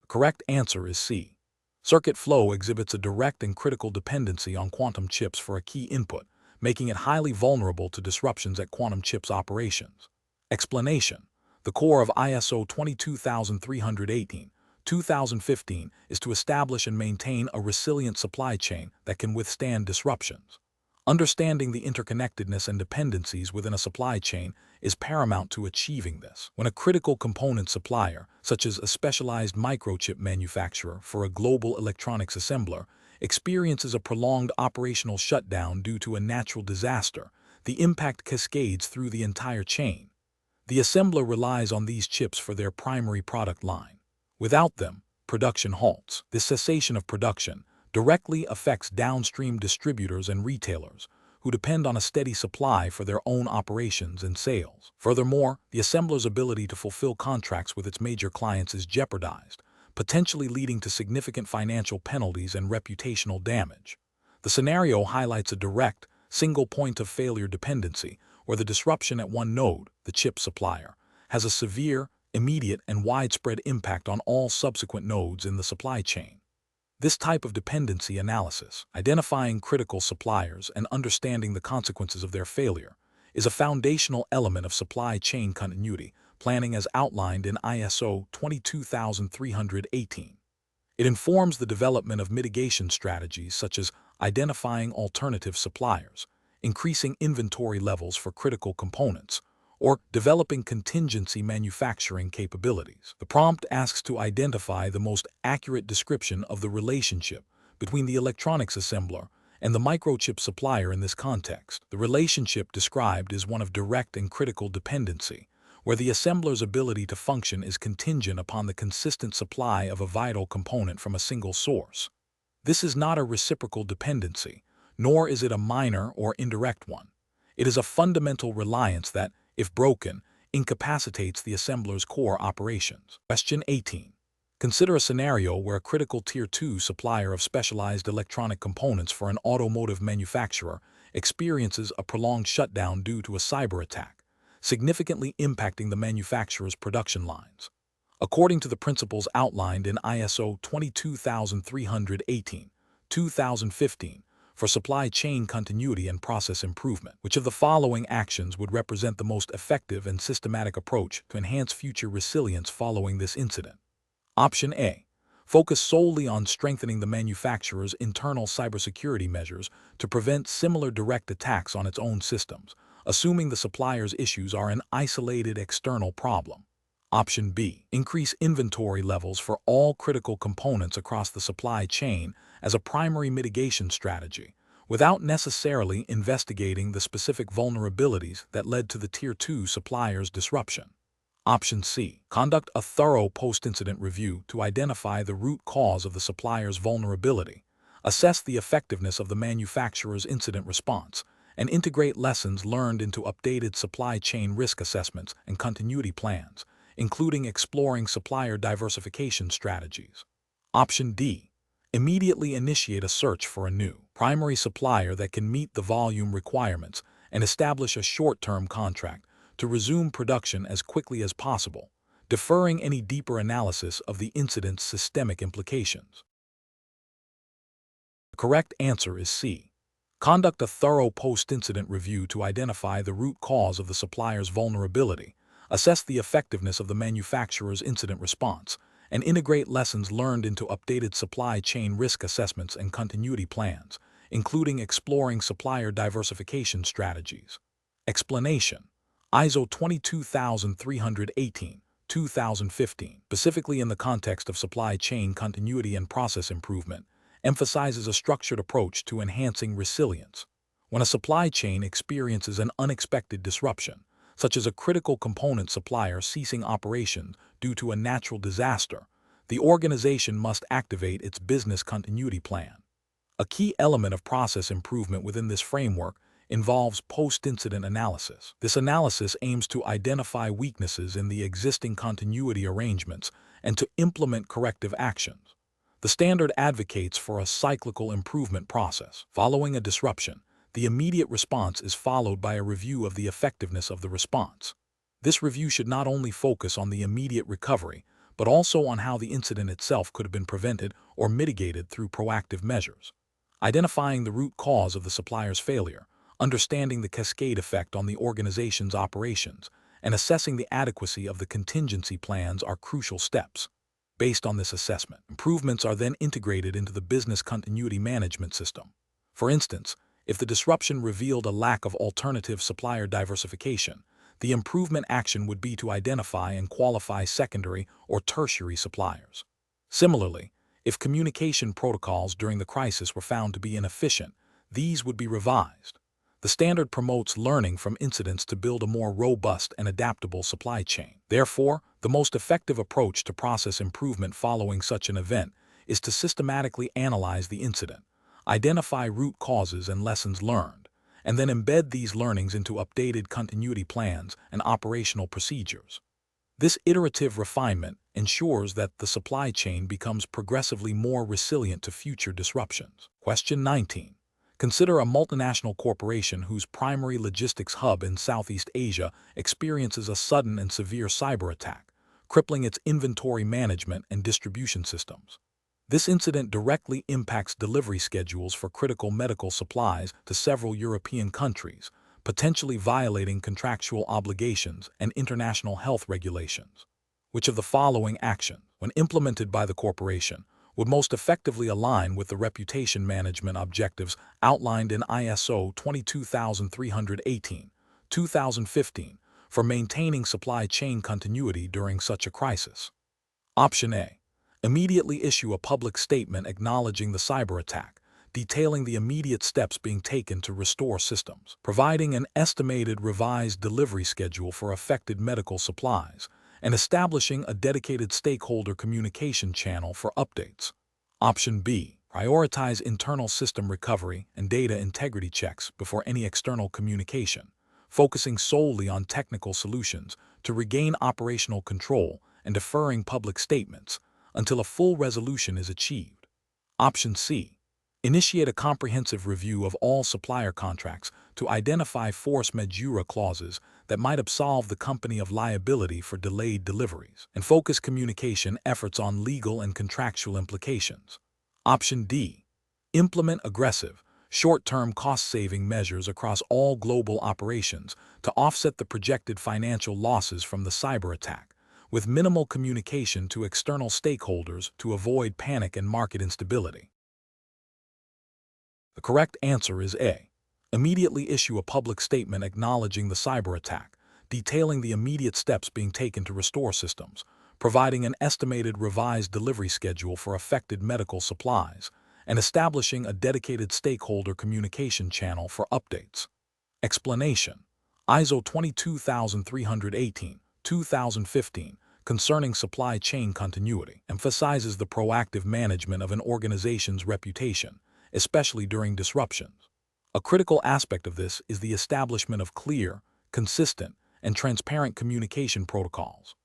The correct answer is C. Circuit Flow exhibits a direct and critical dependency on Quantum Chips for a key input, making it highly vulnerable to disruptions at Quantum Chips operations. Explanation: the core of ISO 22318, 2015 is to establish and maintain a resilient supply chain that can withstand disruptions. Understanding the interconnectedness and dependencies within a supply chain is paramount to achieving this. When a critical component supplier, such as a specialized microchip manufacturer for a global electronics assembler, experiences a prolonged operational shutdown due to a natural disaster, the impact cascades through the entire chain. The assembler relies on these chips for their primary product line. Without them, production halts. This cessation of production, directly affects downstream distributors and retailers, who depend on a steady supply for their own operations and sales. Furthermore, the assembler's ability to fulfill contracts with its major clients is jeopardized, potentially leading to significant financial penalties and reputational damage. The scenario highlights a direct, single point of failure dependency, where the disruption at one node, the chip supplier, has a severe, immediate, and widespread impact on all subsequent nodes in the supply chain. This type of dependency analysis, identifying critical suppliers and understanding the consequences of their failure, is a foundational element of supply chain continuity planning as outlined in ISO 22318. It informs the development of mitigation strategies such as identifying alternative suppliers, increasing inventory levels for critical components, or developing contingency manufacturing capabilities. The prompt asks to identify the most accurate description of the relationship between the electronics assembler and the microchip supplier in this context. The relationship described is one of direct and critical dependency, where the assembler's ability to function is contingent upon the consistent supply of a vital component from a single source. This is not a reciprocal dependency, nor is it a minor or indirect one. It is a fundamental reliance that, if broken, incapacitates the assembler's core operations. Question 18. Consider a scenario where a critical Tier 2 supplier of specialized electronic components for an automotive manufacturer experiences a prolonged shutdown due to a cyber attack, significantly impacting the manufacturer's production lines. According to the principles outlined in ISO 22318/2015, for supply chain continuity and process improvement, which of the following actions would represent the most effective and systematic approach to enhance future resilience following this incident? Option A. Focus solely on strengthening the manufacturer's internal cybersecurity measures to prevent similar direct attacks on its own systems, assuming the supplier's issues are an isolated external problem. Option B. Increase inventory levels for all critical components across the supply chain as a primary mitigation strategy, without necessarily investigating the specific vulnerabilities that led to the Tier 2 supplier's disruption. Option C. Conduct a thorough post-incident review to identify the root cause of the supplier's vulnerability, assess the effectiveness of the manufacturer's incident response, and integrate lessons learned into updated supply chain risk assessments and continuity plans, including exploring supplier diversification strategies. Option D. Immediately initiate a search for a new primary supplier that can meet the volume requirements and establish a short-term contract to resume production as quickly as possible, deferring any deeper analysis of the incident's systemic implications. The correct answer is C. Conduct a thorough post-incident review to identify the root cause of the supplier's vulnerability, assess the effectiveness of the manufacturer's incident response, and integrate lessons learned into updated supply chain risk assessments and continuity plans, including exploring supplier diversification strategies. Explanation: ISO 22318/2015, specifically in the context of supply chain continuity and process improvement, emphasizes a structured approach to enhancing resilience. When a supply chain experiences an unexpected disruption, such as a critical component supplier ceasing operations due to a natural disaster, the organization must activate its business continuity plan. A key element of process improvement within this framework involves post-incident analysis. This analysis aims to identify weaknesses in the existing continuity arrangements and to implement corrective actions. The standard advocates for a cyclical improvement process. Following a disruption, the immediate response is followed by a review of the effectiveness of the response. This review should not only focus on the immediate recovery, but also on how the incident itself could have been prevented or mitigated through proactive measures. Identifying the root cause of the supplier's failure, understanding the cascade effect on the organization's operations, and assessing the adequacy of the contingency plans are crucial steps. Based on this assessment, improvements are then integrated into the business continuity management system. For instance, if the disruption revealed a lack of alternative supplier diversification, the improvement action would be to identify and qualify secondary or tertiary suppliers. Similarly, if communication protocols during the crisis were found to be inefficient, these would be revised. The standard promotes learning from incidents to build a more robust and adaptable supply chain. Therefore, the most effective approach to process improvement following such an event is to systematically analyze the incident, identify root causes and lessons learned, and then embed these learnings into updated continuity plans and operational procedures. This iterative refinement ensures that the supply chain becomes progressively more resilient to future disruptions. Question 19. Consider a multinational corporation whose primary logistics hub in Southeast Asia experiences a sudden and severe cyber attack, crippling its inventory management and distribution systems. This incident directly impacts delivery schedules for critical medical supplies to several European countries, potentially violating contractual obligations and international health regulations. Which of the following actions, when implemented by the corporation, would most effectively align with the reputation management objectives outlined in ISO 22318-2015 for maintaining supply chain continuity during such a crisis? Option A. Immediately issue a public statement acknowledging the cyber attack, detailing the immediate steps being taken to restore systems, providing an estimated revised delivery schedule for affected medical supplies, and establishing a dedicated stakeholder communication channel for updates. Option B. Prioritize internal system recovery and data integrity checks before any external communication, focusing solely on technical solutions to regain operational control and deferring public statements until a full resolution is achieved. Option C. Initiate a comprehensive review of all supplier contracts to identify force majeure clauses that might absolve the company of liability for delayed deliveries, and focus communication efforts on legal and contractual implications. Option D. Implement aggressive, short-term cost-saving measures across all global operations to offset the projected financial losses from the cyber attack, with minimal communication to external stakeholders to avoid panic and market instability. The correct answer is A. Immediately issue a public statement acknowledging the cyber attack, detailing the immediate steps being taken to restore systems, providing an estimated revised delivery schedule for affected medical supplies, and establishing a dedicated stakeholder communication channel for updates. Explanation: ISO 22318-2015 concerning supply chain continuity emphasizes the proactive management of an organization's reputation, especially during disruptions. A critical aspect of this is the establishment of clear, consistent, and transparent communication protocols.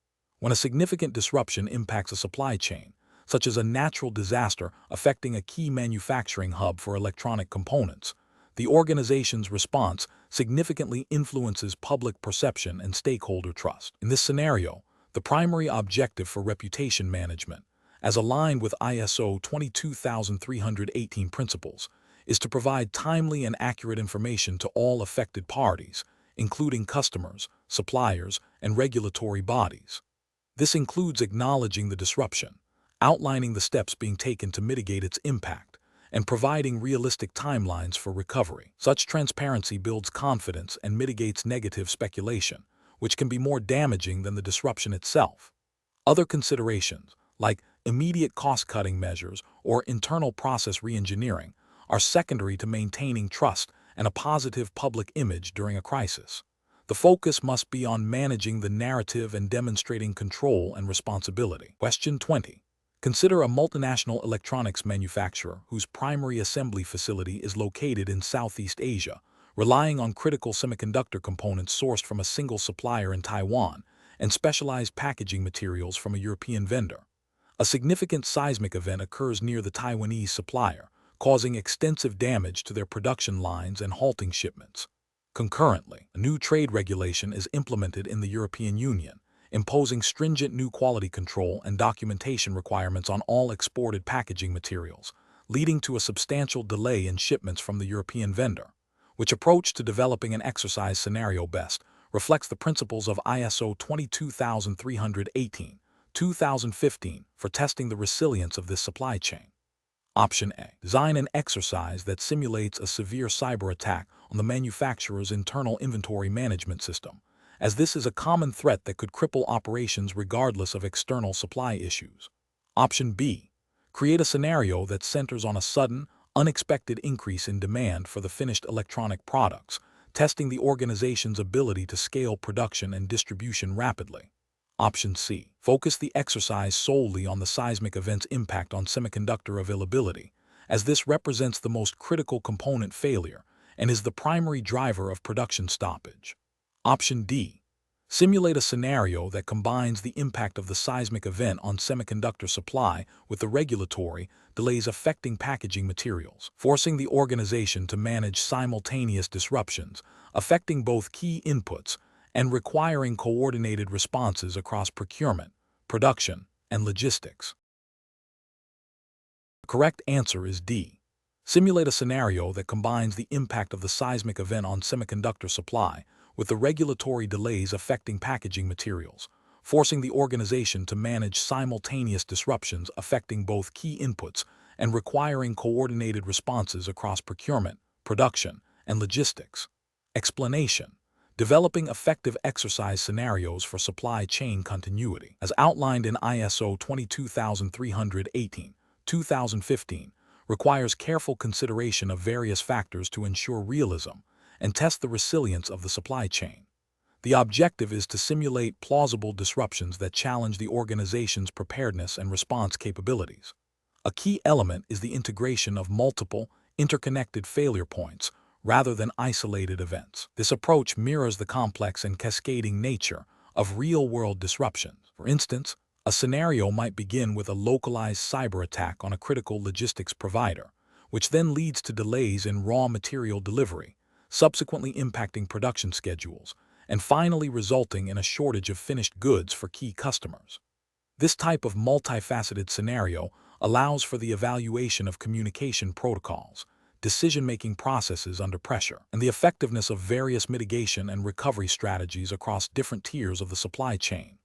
When a significant disruption impacts a supply chain, such as a natural disaster affecting a key manufacturing hub for electronic components, the organization's response significantly influences public perception and stakeholder trust. In this scenario, the primary objective for reputation management, as aligned with ISO 22318 principles, is to provide timely and accurate information to all affected parties, including customers, suppliers, and regulatory bodies. This includes acknowledging the disruption, outlining the steps being taken to mitigate its impact, and providing realistic timelines for recovery. Such transparency builds confidence and mitigates negative speculation, which can be more damaging than the disruption itself. Other considerations, like immediate cost-cutting measures or internal process re-engineering, are secondary to maintaining trust and a positive public image during a crisis. The focus must be on managing the narrative and demonstrating control and responsibility. Question 20. Consider a multinational electronics manufacturer whose primary assembly facility is located in Southeast Asia, relying on critical semiconductor components sourced from a single supplier in Taiwan and specialized packaging materials from a European vendor. A significant seismic event occurs near the Taiwanese supplier, causing extensive damage to their production lines and halting shipments. Concurrently, a new trade regulation is implemented in the European Union, imposing stringent new quality control and documentation requirements on all exported packaging materials, leading to a substantial delay in shipments from the European vendor. Which approach to developing an exercise scenario best reflects the principles of ISO 22318-2015 for testing the resilience of this supply chain? Option A. Design an exercise that simulates a severe cyber attack on the manufacturer's internal inventory management system, as this is a common threat that could cripple operations regardless of external supply issues. Option B. Create a scenario that centers on a sudden, unexpected increase in demand for the finished electronic products, testing the organization's ability to scale production and distribution rapidly. Option C. Focus the exercise solely on the seismic event's impact on semiconductor availability, as this represents the most critical component failure and is the primary driver of production stoppage. Option D. Simulate a scenario that combines the impact of the seismic event on semiconductor supply with the regulatory delays affecting packaging materials, forcing the organization to manage simultaneous disruptions, affecting both key inputs and requiring coordinated responses across procurement, production, and logistics. The correct answer is D. Simulate a scenario that combines the impact of the seismic event on semiconductor supply with the regulatory delays affecting packaging materials, forcing the organization to manage simultaneous disruptions affecting both key inputs and requiring coordinated responses across procurement, production, and logistics. Explanation: developing effective exercise scenarios for supply chain continuity, as outlined in ISO 22318-2015, requires careful consideration of various factors to ensure realism and test the resilience of the supply chain. The objective is to simulate plausible disruptions that challenge the organization's preparedness and response capabilities. A key element is the integration of multiple, interconnected failure points rather than isolated events. This approach mirrors the complex and cascading nature of real-world disruptions. For instance, a scenario might begin with a localized cyber attack on a critical logistics provider, which then leads to delays in raw material delivery, subsequently impacting production schedules, and finally resulting in a shortage of finished goods for key customers. This type of multifaceted scenario allows for the evaluation of communication protocols, decision-making processes under pressure, and the effectiveness of various mitigation and recovery strategies across different tiers of the supply chain.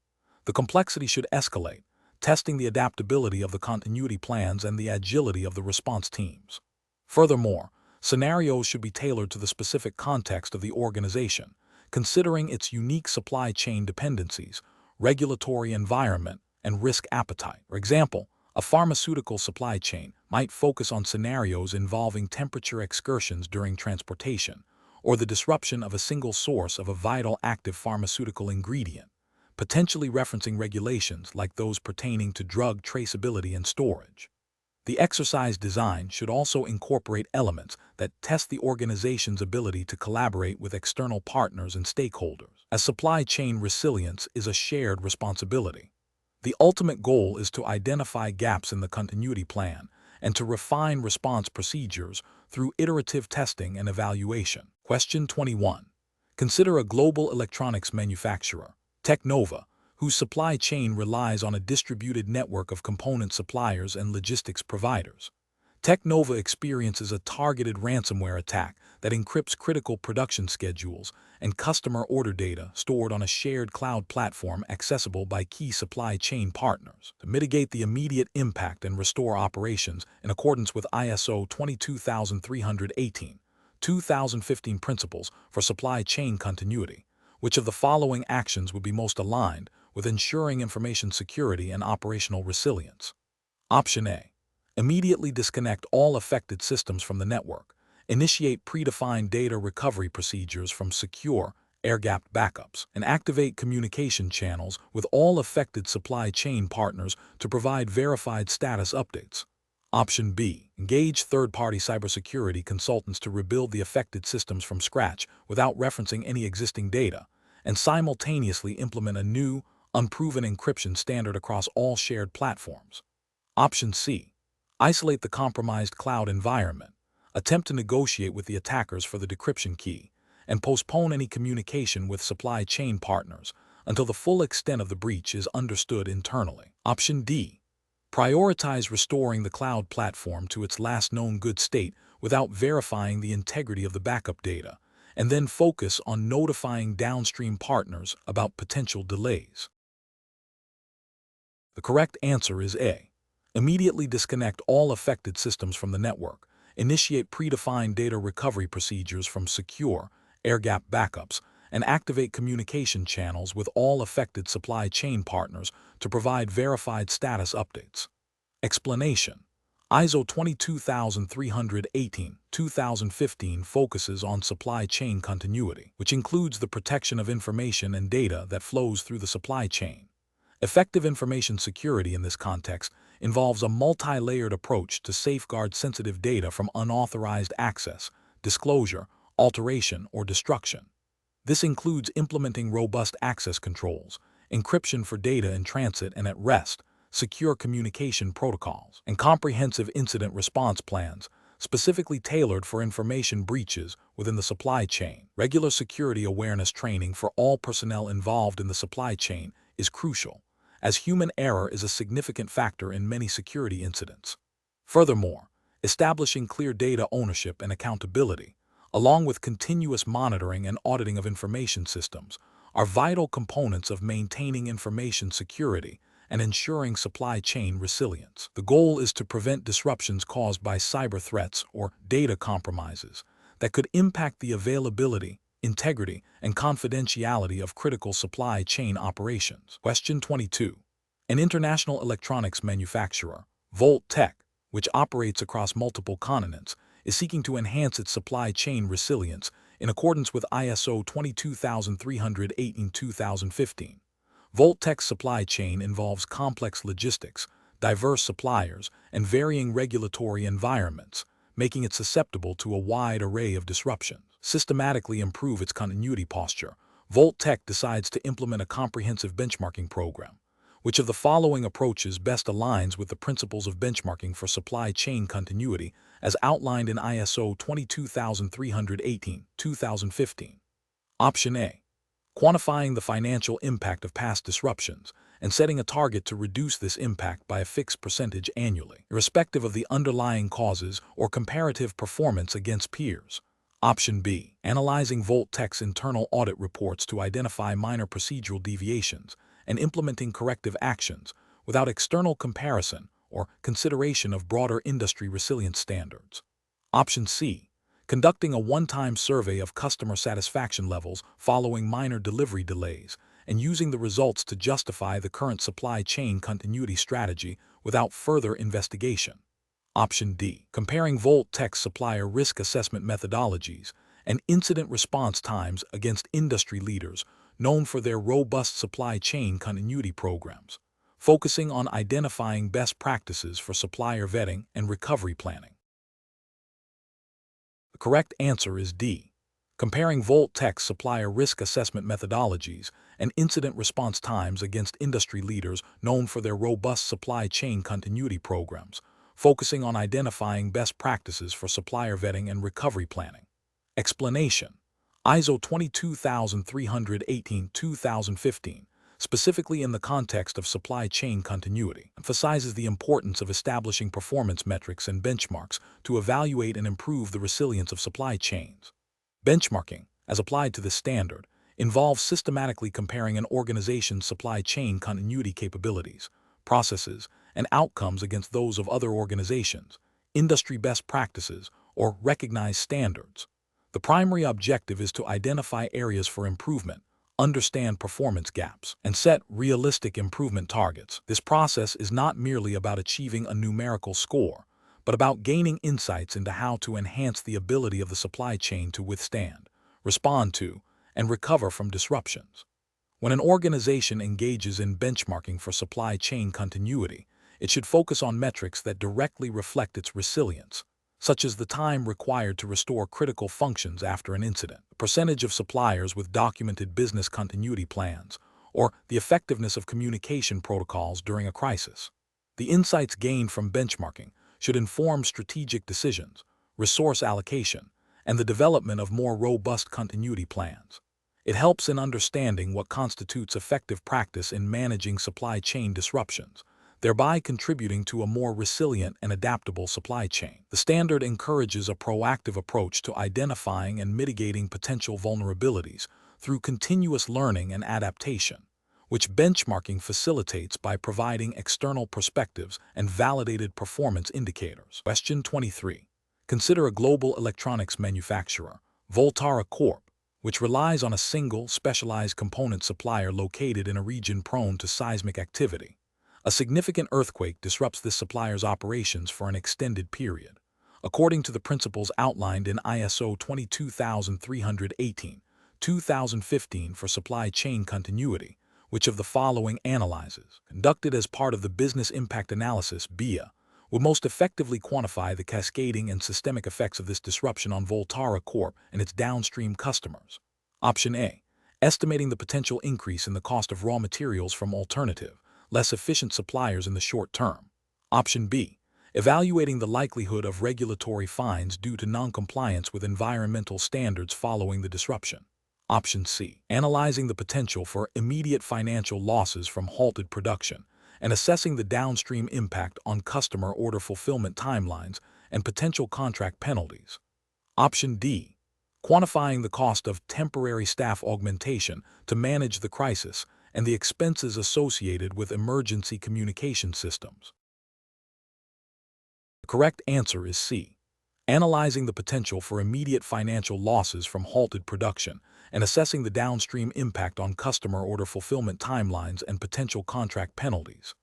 The complexity should escalate, testing the adaptability of the continuity plans and the agility of the response teams. Furthermore, scenarios should be tailored to the specific context of the organization, considering its unique supply chain dependencies, regulatory environment, and risk appetite. For example, a pharmaceutical supply chain might focus on scenarios involving temperature excursions during transportation, or the disruption of a single source of a vital active pharmaceutical ingredient, potentially referencing regulations like those pertaining to drug traceability and storage. The exercise design should also incorporate elements that test the organization's ability to collaborate with external partners and stakeholders, as supply chain resilience is a shared responsibility. The ultimate goal is to identify gaps in the continuity plan and to refine response procedures through iterative testing and evaluation. Question 21. Consider a global electronics manufacturer, Teknova, whose supply chain relies on a distributed network of component suppliers and logistics providers. Teknova experiences a targeted ransomware attack that encrypts critical production schedules and customer order data stored on a shared cloud platform accessible by key supply chain partners. To mitigate the immediate impact and restore operations in accordance with ISO 22318-2015 principles for supply chain continuity, which of the following actions would be most aligned with ensuring information security and operational resilience? Option A. Immediately disconnect all affected systems from the network. Initiate predefined data recovery procedures from secure, air-gapped backups, and activate communication channels with all affected supply chain partners to provide verified status updates. Option B. Engage third-party cybersecurity consultants to rebuild the affected systems from scratch without referencing any existing data, and simultaneously implement a new, unproven encryption standard across all shared platforms. Option C. Isolate the compromised cloud environment, attempt to negotiate with the attackers for the decryption key, and postpone any communication with supply chain partners until the full extent of the breach is understood internally. Option D. Prioritize restoring the cloud platform to its last known good state without verifying the integrity of the backup data, and then focus on notifying downstream partners about potential delays. The correct answer is A. Immediately disconnect all affected systems from the network, initiate predefined data recovery procedures from secure, air-gapped backups, and activate communication channels with all affected supply chain partners to provide verified status updates. Explanation: ISO 22318-2015 focuses on supply chain continuity, which includes the protection of information and data that flows through the supply chain. Effective information security in this context involves a multi-layered approach to safeguard sensitive data from unauthorized access, disclosure, alteration, or destruction. This includes implementing robust access controls, encryption for data in transit and at rest, secure communication protocols, and comprehensive incident response plans specifically tailored for information breaches within the supply chain. Regular security awareness training for all personnel involved in the supply chain is crucial, as human error is a significant factor in many security incidents. Furthermore, establishing clear data ownership and accountability, along with continuous monitoring and auditing of information systems, are vital components of maintaining information security and ensuring supply chain resilience. The goal is to prevent disruptions caused by cyber threats or data compromises that could impact the availability, integrity, and confidentiality of critical supply chain operations. Question 22. An international electronics manufacturer, Volt Tech, which operates across multiple continents, is seeking to enhance its supply chain resilience in accordance with ISO 22318-2015. Volt Tech's supply chain involves complex logistics, diverse suppliers, and varying regulatory environments, making it susceptible to a wide array of disruptions. Systematically improve its continuity posture, Volt Tech decides to implement a comprehensive benchmarking program. Which of the following approaches best aligns with the principles of benchmarking for supply chain continuity as outlined in ISO 22318-2015? Option A. Quantifying the financial impact of past disruptions and setting a target to reduce this impact by a fixed percentage annually, irrespective of the underlying causes or comparative performance against peers. Option B. Analyzing Volt Tech's internal audit reports to identify minor procedural deviations and implementing corrective actions without external comparison or consideration of broader industry resilience standards. Option C. Conducting a one-time survey of customer satisfaction levels following minor delivery delays and using the results to justify the current supply chain continuity strategy without further investigation. Option D. Comparing Volt Tech's supplier risk assessment methodologies and incident response times against industry leaders known for their robust supply chain continuity programs, focusing on identifying best practices for supplier vetting and recovery planning. The correct answer is D. Comparing Volt Tech's supplier risk assessment methodologies and incident response times against industry leaders known for their robust supply chain continuity programs, focusing on identifying best practices for supplier vetting and recovery planning. Explanation: ISO 22318-2015, specifically in the context of supply chain continuity, emphasizes the importance of establishing performance metrics and benchmarks to evaluate and improve the resilience of supply chains. Benchmarking, as applied to this standard, involves systematically comparing an organization's supply chain continuity capabilities, processes, and outcomes against those of other organizations, industry best practices, or recognized standards. The primary objective is to identify areas for improvement, understand performance gaps, and set realistic improvement targets. This process is not merely about achieving a numerical score, but about gaining insights into how to enhance the ability of the supply chain to withstand, respond to, and recover from disruptions. When an organization engages in benchmarking for supply chain continuity, it should focus on metrics that directly reflect its resilience, such as the time required to restore critical functions after an incident, the percentage of suppliers with documented business continuity plans, or the effectiveness of communication protocols during a crisis. The insights gained from benchmarking should inform strategic decisions, resource allocation, and the development of more robust continuity plans. It helps in understanding what constitutes effective practice in managing supply chain disruptions, thereby contributing to a more resilient and adaptable supply chain. The standard encourages a proactive approach to identifying and mitigating potential vulnerabilities through continuous learning and adaptation, which benchmarking facilitates by providing external perspectives and validated performance indicators. Question 23. Consider a global electronics manufacturer, Voltara Corp., which relies on a single, specialized component supplier located in a region prone to seismic activity. A significant earthquake disrupts this supplier's operations for an extended period. According to the principles outlined in ISO 22318-2015 for supply chain continuity, which of the following analyses, conducted as part of the Business Impact Analysis (BIA), would most effectively quantify the cascading and systemic effects of this disruption on Voltara Corp and its downstream customers? Option A. Estimating the potential increase in the cost of raw materials from alternative, less efficient suppliers in the short term. Option B. Evaluating the likelihood of regulatory fines due to non-compliance with environmental standards following the disruption. Option C. Analyzing the potential for immediate financial losses from halted production and assessing the downstream impact on customer order fulfillment timelines and potential contract penalties. Option D. Quantifying the cost of temporary staff augmentation to manage the crisis and the expenses associated with emergency communication systems. The correct answer is C. Analyzing the potential for immediate financial losses from halted production and assessing the downstream impact on customer order fulfillment timelines and potential contract penalties.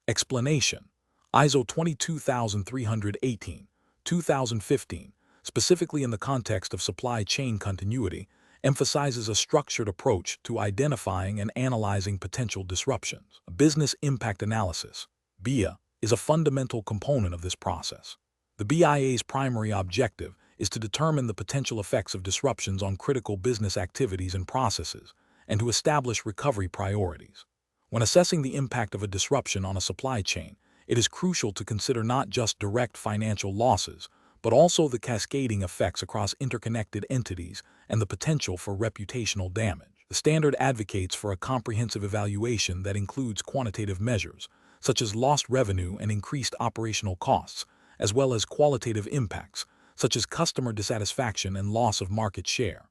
Explanation: ISO 22318, 2015, specifically in the context of supply chain continuity, emphasizes a structured approach to identifying and analyzing potential disruptions. A business impact analysis, BIA, is a fundamental component of this process. The BIA's primary objective is to determine the potential effects of disruptions on critical business activities and processes, and to establish recovery priorities. When assessing the impact of a disruption on a supply chain, it is crucial to consider not just direct financial losses, but also the cascading effects across interconnected entities and the potential for reputational damage. The standard advocates for a comprehensive evaluation that includes quantitative measures, such as lost revenue and increased operational costs, as well as qualitative impacts, such as customer dissatisfaction and loss of market share.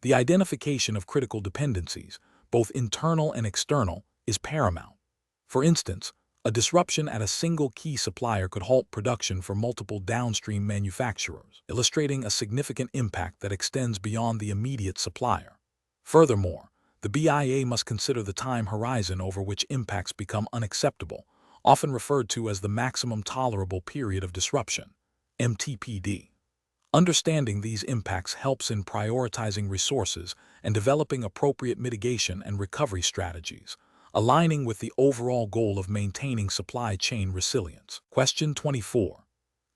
The identification of critical dependencies, both internal and external, is paramount. For instance, a disruption at a single key supplier could halt production for multiple downstream manufacturers, illustrating a significant impact that extends beyond the immediate supplier. Furthermore, the BIA must consider the time horizon over which impacts become unacceptable, often referred to as the maximum tolerable period of disruption, MTPD. Understanding these impacts helps in prioritizing resources and developing appropriate mitigation and recovery strategies, aligning with the overall goal of maintaining supply chain resilience. Question 24.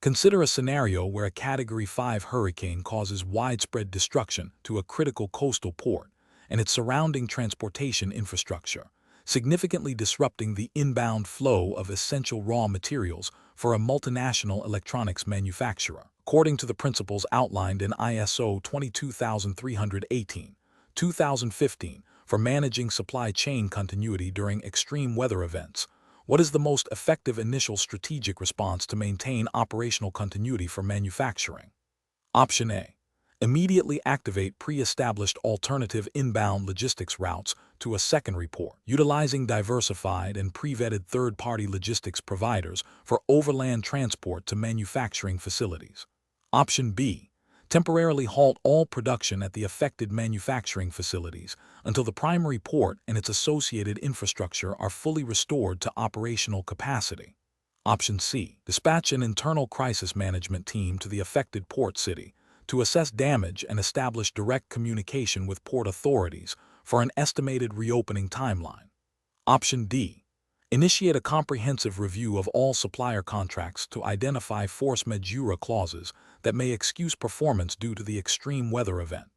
Consider a scenario where a Category 5 hurricane causes widespread destruction to a critical coastal port and its surrounding transportation infrastructure, significantly disrupting the inbound flow of essential raw materials for a multinational electronics manufacturer. According to the principles outlined in ISO 22318, 2015, for managing supply chain continuity during extreme weather events, what is the most effective initial strategic response to maintain operational continuity for manufacturing? Option A. Immediately activate pre-established alternative inbound logistics routes to a secondary port, utilizing diversified and pre-vetted third-party logistics providers for overland transport to manufacturing facilities. Option B. Temporarily halt all production at the affected manufacturing facilities until the primary port and its associated infrastructure are fully restored to operational capacity. Option C. Dispatch an internal crisis management team to the affected port city to assess damage and establish direct communication with port authorities for an estimated reopening timeline. Option D. Initiate a comprehensive review of all supplier contracts to identify force majeure clauses that may excuse performance due to the extreme weather event.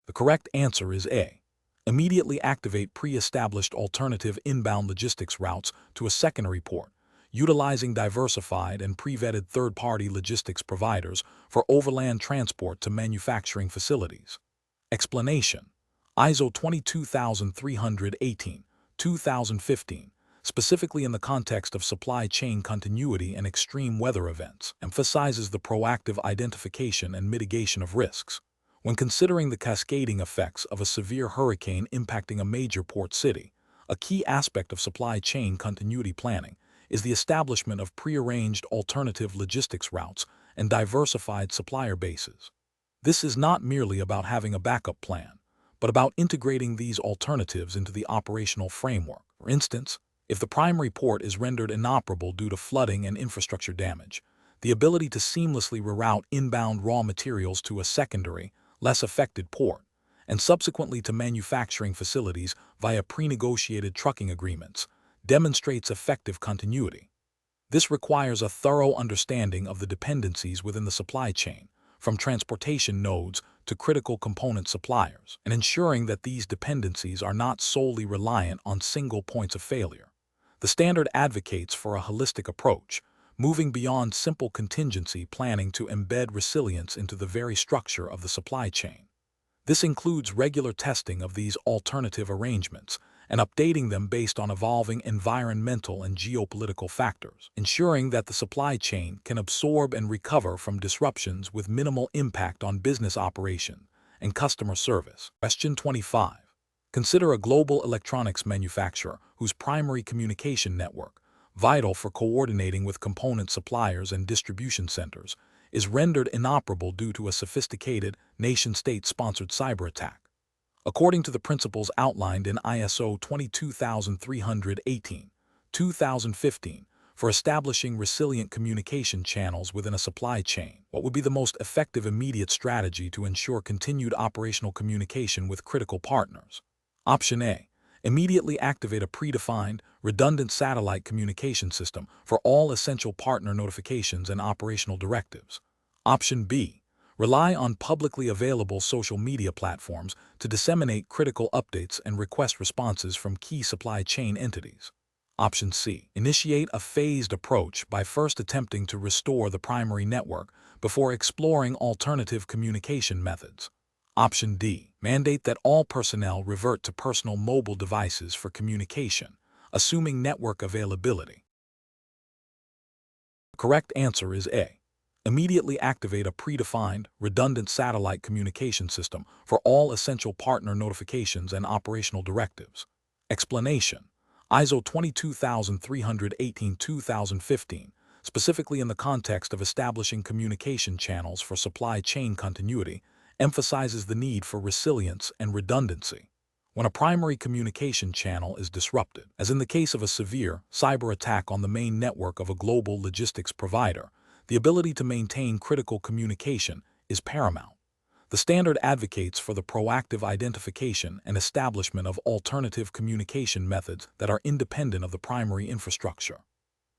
The correct answer is A. Immediately activate pre-established alternative inbound logistics routes to a secondary port, utilizing diversified and pre-vetted third-party logistics providers for overland transport to manufacturing facilities. Explanation: ISO 22318, 2015, specifically in the context of supply chain continuity and extreme weather events, emphasizes the proactive identification and mitigation of risks. When considering the cascading effects of a severe hurricane impacting a major port city, a key aspect of supply chain continuity planning is the establishment of prearranged alternative logistics routes and diversified supplier bases. This is not merely about having a backup plan, but about integrating these alternatives into the operational framework. For instance, if the primary port is rendered inoperable due to flooding and infrastructure damage, the ability to seamlessly reroute inbound raw materials to a secondary, less affected port, and subsequently to manufacturing facilities via pre-negotiated trucking agreements, demonstrates effective continuity. This requires a thorough understanding of the dependencies within the supply chain, from transportation nodes to critical component suppliers, and ensuring that these dependencies are not solely reliant on single points of failure. The standard advocates for a holistic approach, moving beyond simple contingency planning to embed resilience into the very structure of the supply chain. This includes regular testing of these alternative arrangements and updating them based on evolving environmental and geopolitical factors, ensuring that the supply chain can absorb and recover from disruptions with minimal impact on business operation and customer service. Question 25. Consider a global electronics manufacturer whose primary communication network, vital for coordinating with component suppliers and distribution centers, is rendered inoperable due to a sophisticated, nation-state-sponsored cyber attack. According to the principles outlined in ISO 22318/2015 for establishing resilient communication channels within a supply chain, what would be the most effective immediate strategy to ensure continued operational communication with critical partners? Option A. Immediately activate a predefined, redundant satellite communication system for all essential partner notifications and operational directives. Option B. Rely on publicly available social media platforms to disseminate critical updates and request responses from key supply chain entities. Option C. Initiate a phased approach by first attempting to restore the primary network before exploring alternative communication methods. Option D. Mandate that all personnel revert to personal mobile devices for communication, assuming network availability. The correct answer is A. Immediately activate a predefined, redundant satellite communication system for all essential partner notifications and operational directives. Explanation: ISO 22318/2015, specifically in the context of establishing communication channels for supply chain continuity, emphasizes the need for resilience and redundancy. When a primary communication channel is disrupted, as in the case of a severe cyber attack on the main network of a global logistics provider, the ability to maintain critical communication is paramount. The standard advocates for the proactive identification and establishment of alternative communication methods that are independent of the primary infrastructure.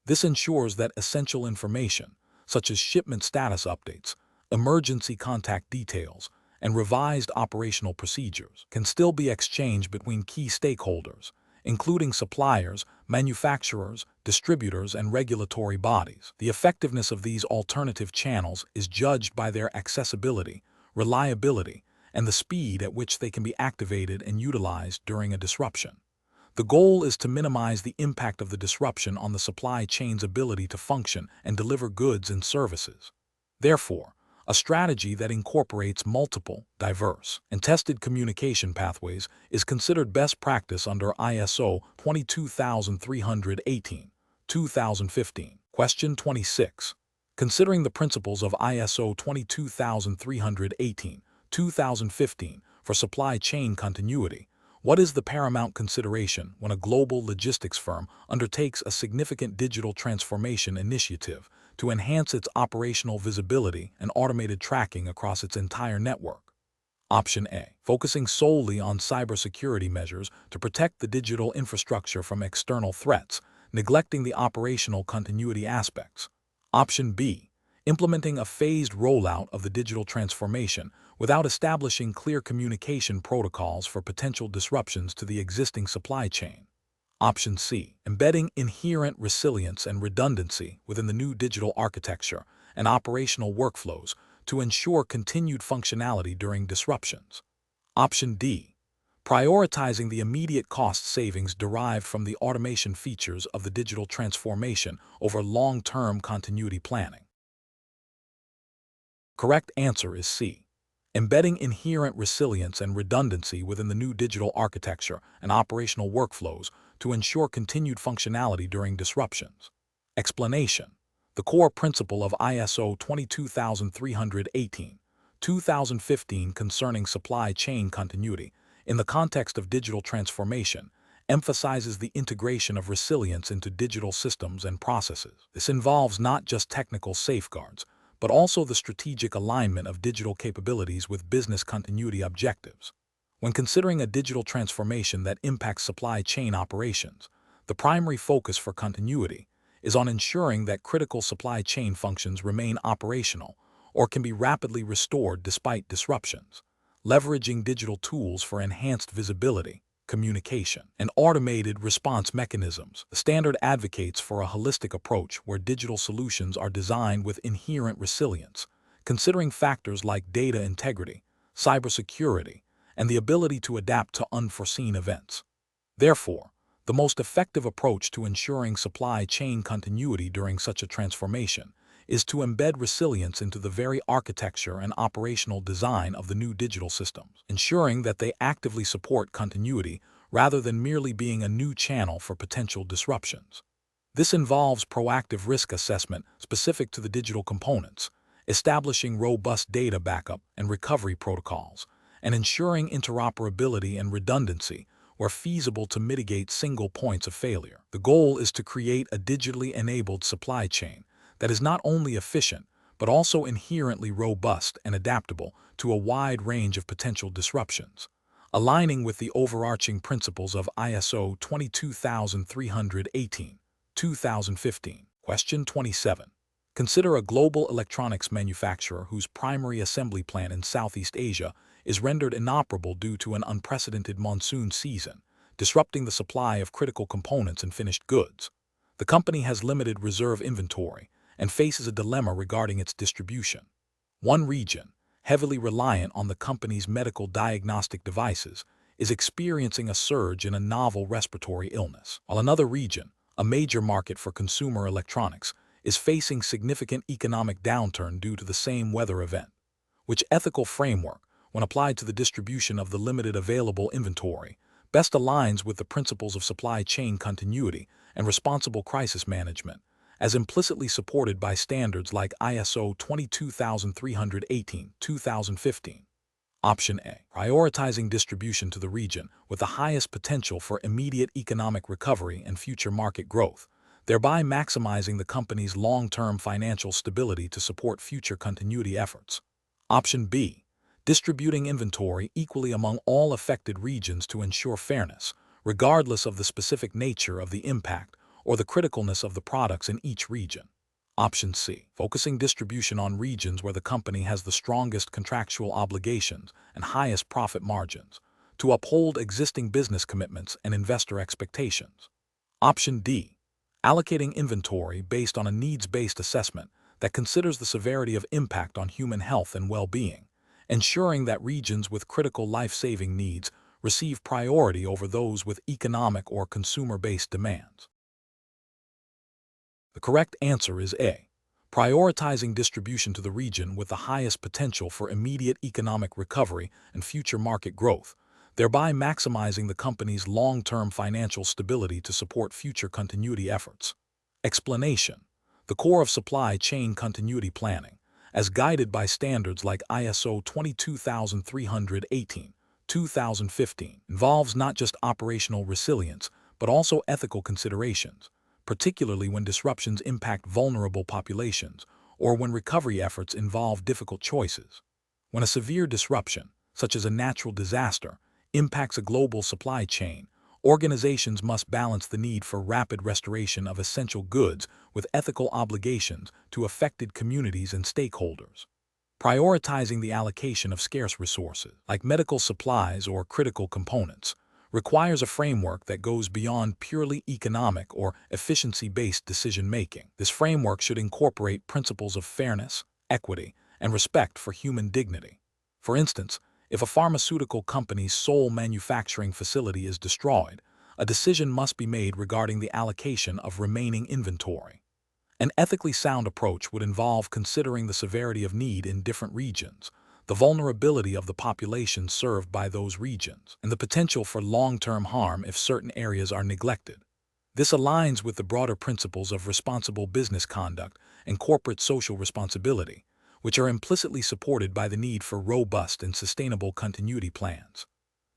This ensures that essential information, such as shipment status updates, emergency contact details, and revised operational procedures, can still be exchanged between key stakeholders, including suppliers, manufacturers, distributors, and regulatory bodies. The effectiveness of these alternative channels is judged by their accessibility, reliability, and the speed at which they can be activated and utilized during a disruption. The goal is to minimize the impact of the disruption on the supply chain's ability to function and deliver goods and services. Therefore, a strategy that incorporates multiple, diverse, and tested communication pathways is considered best practice under ISO 22318/2015. Question 26. Considering the principles of ISO 22318/2015 for supply chain continuity, what is the paramount consideration when a global logistics firm undertakes a significant digital transformation initiative to enhance its operational visibility and automated tracking across its entire network? Option A. Focusing solely on cybersecurity measures to protect the digital infrastructure from external threats, neglecting the operational continuity aspects. Option B. Implementing a phased rollout of the digital transformation without establishing clear communication protocols for potential disruptions to the existing supply chain. Option C. Embedding inherent resilience and redundancy within the new digital architecture and operational workflows to ensure continued functionality during disruptions. Option D. Prioritizing the immediate cost savings derived from the automation features of the digital transformation over long-term continuity planning. Correct answer is C. Embedding inherent resilience and redundancy within the new digital architecture and operational workflows to ensure continued functionality during disruptions. Explanation: the core principle of ISO 22318/2015 concerning supply chain continuity in the context of digital transformation emphasizes the integration of resilience into digital systems and processes. This involves not just technical safeguards, but also the strategic alignment of digital capabilities with business continuity objectives. When considering a digital transformation that impacts supply chain operations, the primary focus for continuity is on ensuring that critical supply chain functions remain operational or can be rapidly restored despite disruptions. Leveraging digital tools for enhanced visibility, communication, and automated response mechanisms, the standard advocates for a holistic approach where digital solutions are designed with inherent resilience, considering factors like data integrity, cybersecurity, and the ability to adapt to unforeseen events. Therefore, the most effective approach to ensuring supply chain continuity during such a transformation is to embed resilience into the very architecture and operational design of the new digital systems, ensuring that they actively support continuity rather than merely being a new channel for potential disruptions. This involves proactive risk assessment specific to the digital components, establishing robust data backup and recovery protocols, and ensuring interoperability and redundancy where feasible to mitigate single points of failure. The goal is to create a digitally enabled supply chain that is not only efficient, but also inherently robust and adaptable to a wide range of potential disruptions, aligning with the overarching principles of ISO 22318-2015. Question 27. Consider a global electronics manufacturer whose primary assembly plant in Southeast Asia is rendered inoperable due to an unprecedented monsoon season, disrupting the supply of critical components and finished goods. The company has limited reserve inventory and faces a dilemma regarding its distribution. One region, heavily reliant on the company's medical diagnostic devices, is experiencing a surge in a novel respiratory illness, while another region, a major market for consumer electronics, is facing significant economic downturn due to the same weather event. Which ethical framework, when applied to the distribution of the limited available inventory, best aligns with the principles of supply chain continuity and responsible crisis management, as implicitly supported by standards like ISO 22318-2015? Option A. Prioritizing distribution to the region with the highest potential for immediate economic recovery and future market growth, thereby maximizing the company's long-term financial stability to support future continuity efforts. Option B. Distributing inventory equally among all affected regions to ensure fairness, regardless of the specific nature of the impact or the criticalness of the products in each region. Option C. Focusing distribution on regions where the company has the strongest contractual obligations and highest profit margins, to uphold existing business commitments and investor expectations. Option D. Allocating inventory based on a needs-based assessment that considers the severity of impact on human health and well-being, ensuring that regions with critical life-saving needs receive priority over those with economic or consumer-based demands. The correct answer is A. Prioritizing distribution to the region with the highest potential for immediate economic recovery and future market growth, thereby maximizing the company's long-term financial stability to support future continuity efforts. Explanation: the core of supply chain continuity planning, as guided by standards like ISO 22318-2015, involves not just operational resilience, but also ethical considerations, particularly when disruptions impact vulnerable populations or when recovery efforts involve difficult choices. When a severe disruption, such as a natural disaster, impacts a global supply chain, organizations must balance the need for rapid restoration of essential goods with ethical obligations to affected communities and stakeholders. Prioritizing the allocation of scarce resources, like medical supplies or critical components, requires a framework that goes beyond purely economic or efficiency-based decision-making. This framework should incorporate principles of fairness, equity, and respect for human dignity. For instance, if a pharmaceutical company's sole manufacturing facility is destroyed, a decision must be made regarding the allocation of remaining inventory. An ethically sound approach would involve considering the severity of need in different regions, the vulnerability of the population served by those regions, and the potential for long-term harm if certain areas are neglected. This aligns with the broader principles of responsible business conduct and corporate social responsibility, which are implicitly supported by the need for robust and sustainable continuity plans.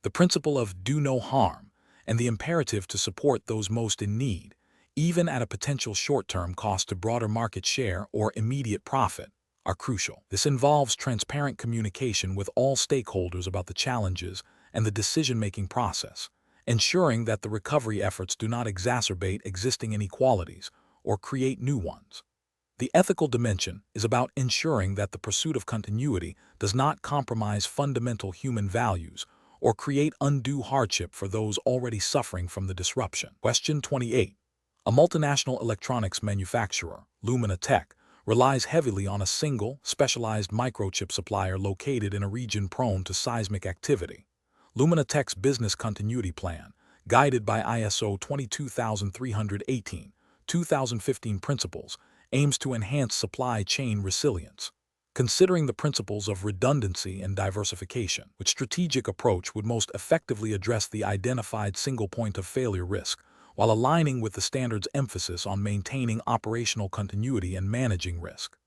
The principle of do no harm and the imperative to support those most in need, even at a potential short-term cost to broader market share or immediate profit, are crucial. This involves transparent communication with all stakeholders about the challenges and the decision-making process, ensuring that the recovery efforts do not exacerbate existing inequalities or create new ones. The ethical dimension is about ensuring that the pursuit of continuity does not compromise fundamental human values or create undue hardship for those already suffering from the disruption. Question 28. A multinational electronics manufacturer, Lumina Tech, relies heavily on a single, specialized microchip supplier located in a region prone to seismic activity. Lumina Tech's business continuity plan, guided by ISO 22318-2015 principles, aims to enhance supply chain resilience. Considering the principles of redundancy and diversification, which strategic approach would most effectively address the identified single point of failure risk, while aligning with the standard's emphasis on maintaining operational continuity and managing risk?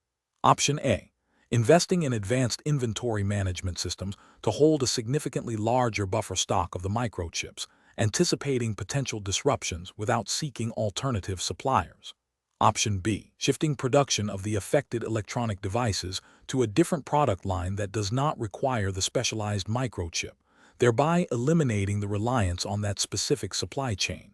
Option A. Investing in advanced inventory management systems to hold a significantly larger buffer stock of the microchips, anticipating potential disruptions without seeking alternative suppliers. Option B. Shifting production of the affected electronic devices to a different product line that does not require the specialized microchip, thereby eliminating the reliance on that specific supply chain.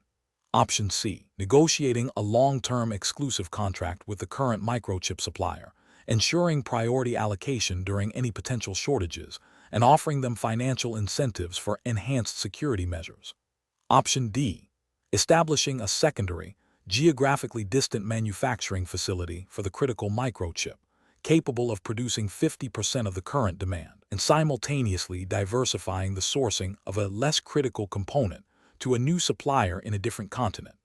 Option C. Negotiating a long-term exclusive contract with the current microchip supplier, ensuring priority allocation during any potential shortages, and offering them financial incentives for enhanced security measures. Option D. Establishing a secondary, geographically distant manufacturing facility for the critical microchip, capable of producing 50% of the current demand, and simultaneously diversifying the sourcing of a less critical component to a new supplier in a different continent.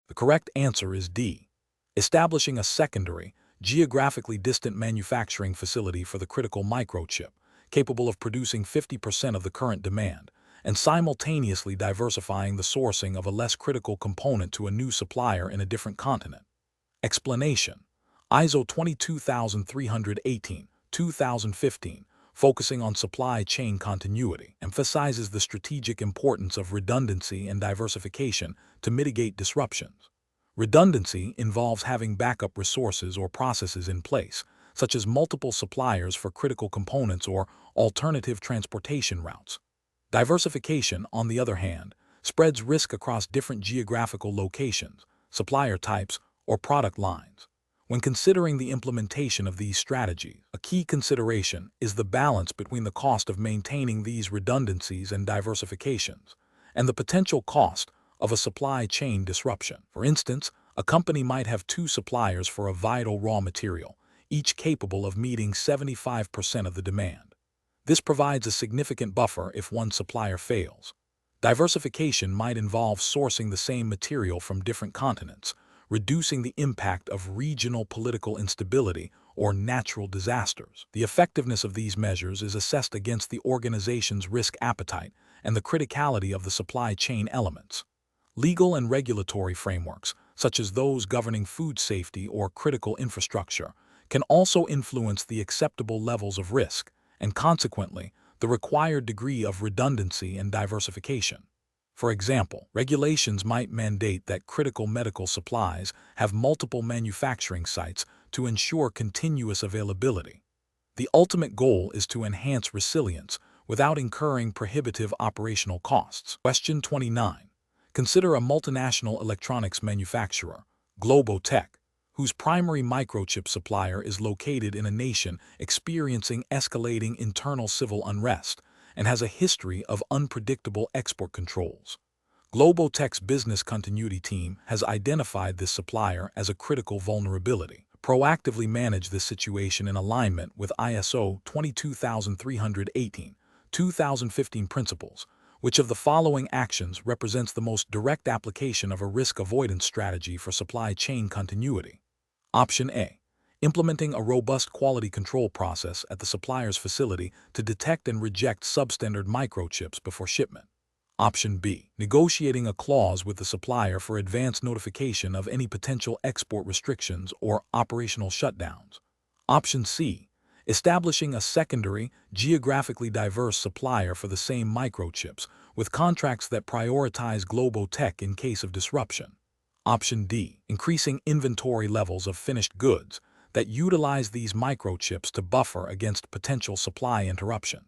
The correct answer is D. Establishing a secondary, geographically distant manufacturing facility for the critical microchip, capable of producing 50% of the current demand, and simultaneously diversifying the sourcing of a less critical component to a new supplier in a different continent. Explanation: ISO 22318-2015, focusing on supply chain continuity, emphasizes the strategic importance of redundancy and diversification to mitigate disruptions. Redundancy involves having backup resources or processes in place, such as multiple suppliers for critical components or alternative transportation routes. Diversification, on the other hand, spreads risk across different geographical locations, supplier types, or product lines. When considering the implementation of these strategies, a key consideration is the balance between the cost of maintaining these redundancies and diversifications, and the potential cost of a supply chain disruption. For instance, a company might have two suppliers for a vital raw material, each capable of meeting 75% of the demand. This provides a significant buffer if one supplier fails. Diversification might involve sourcing the same material from different continents, reducing the impact of regional political instability or natural disasters. The effectiveness of these measures is assessed against the organization's risk appetite and the criticality of the supply chain elements. Legal and regulatory frameworks, such as those governing food safety or critical infrastructure, can also influence the acceptable levels of risk, and consequently, the required degree of redundancy and diversification. For example, regulations might mandate that critical medical supplies have multiple manufacturing sites to ensure continuous availability. The ultimate goal is to enhance resilience without incurring prohibitive operational costs. Question 29. Consider a multinational electronics manufacturer, Globotech, whose primary microchip supplier is located in a nation experiencing escalating internal civil unrest and has a history of unpredictable export controls. Globotech's business continuity team has identified this supplier as a critical vulnerability. Proactively manage this situation in alignment with ISO 22318-2015 principles. Which of the following actions represents the most direct application of a risk avoidance strategy for supply chain continuity? Option A. Implementing a robust quality control process at the supplier's facility to detect and reject substandard microchips before shipment. Option B. Negotiating a clause with the supplier for advance notification of any potential export restrictions or operational shutdowns. Option C. Establishing a secondary, geographically diverse supplier for the same microchips with contracts that prioritize Globotech in case of disruption. Option D. Increasing inventory levels of finished goods that utilize these microchips to buffer against potential supply interruptions.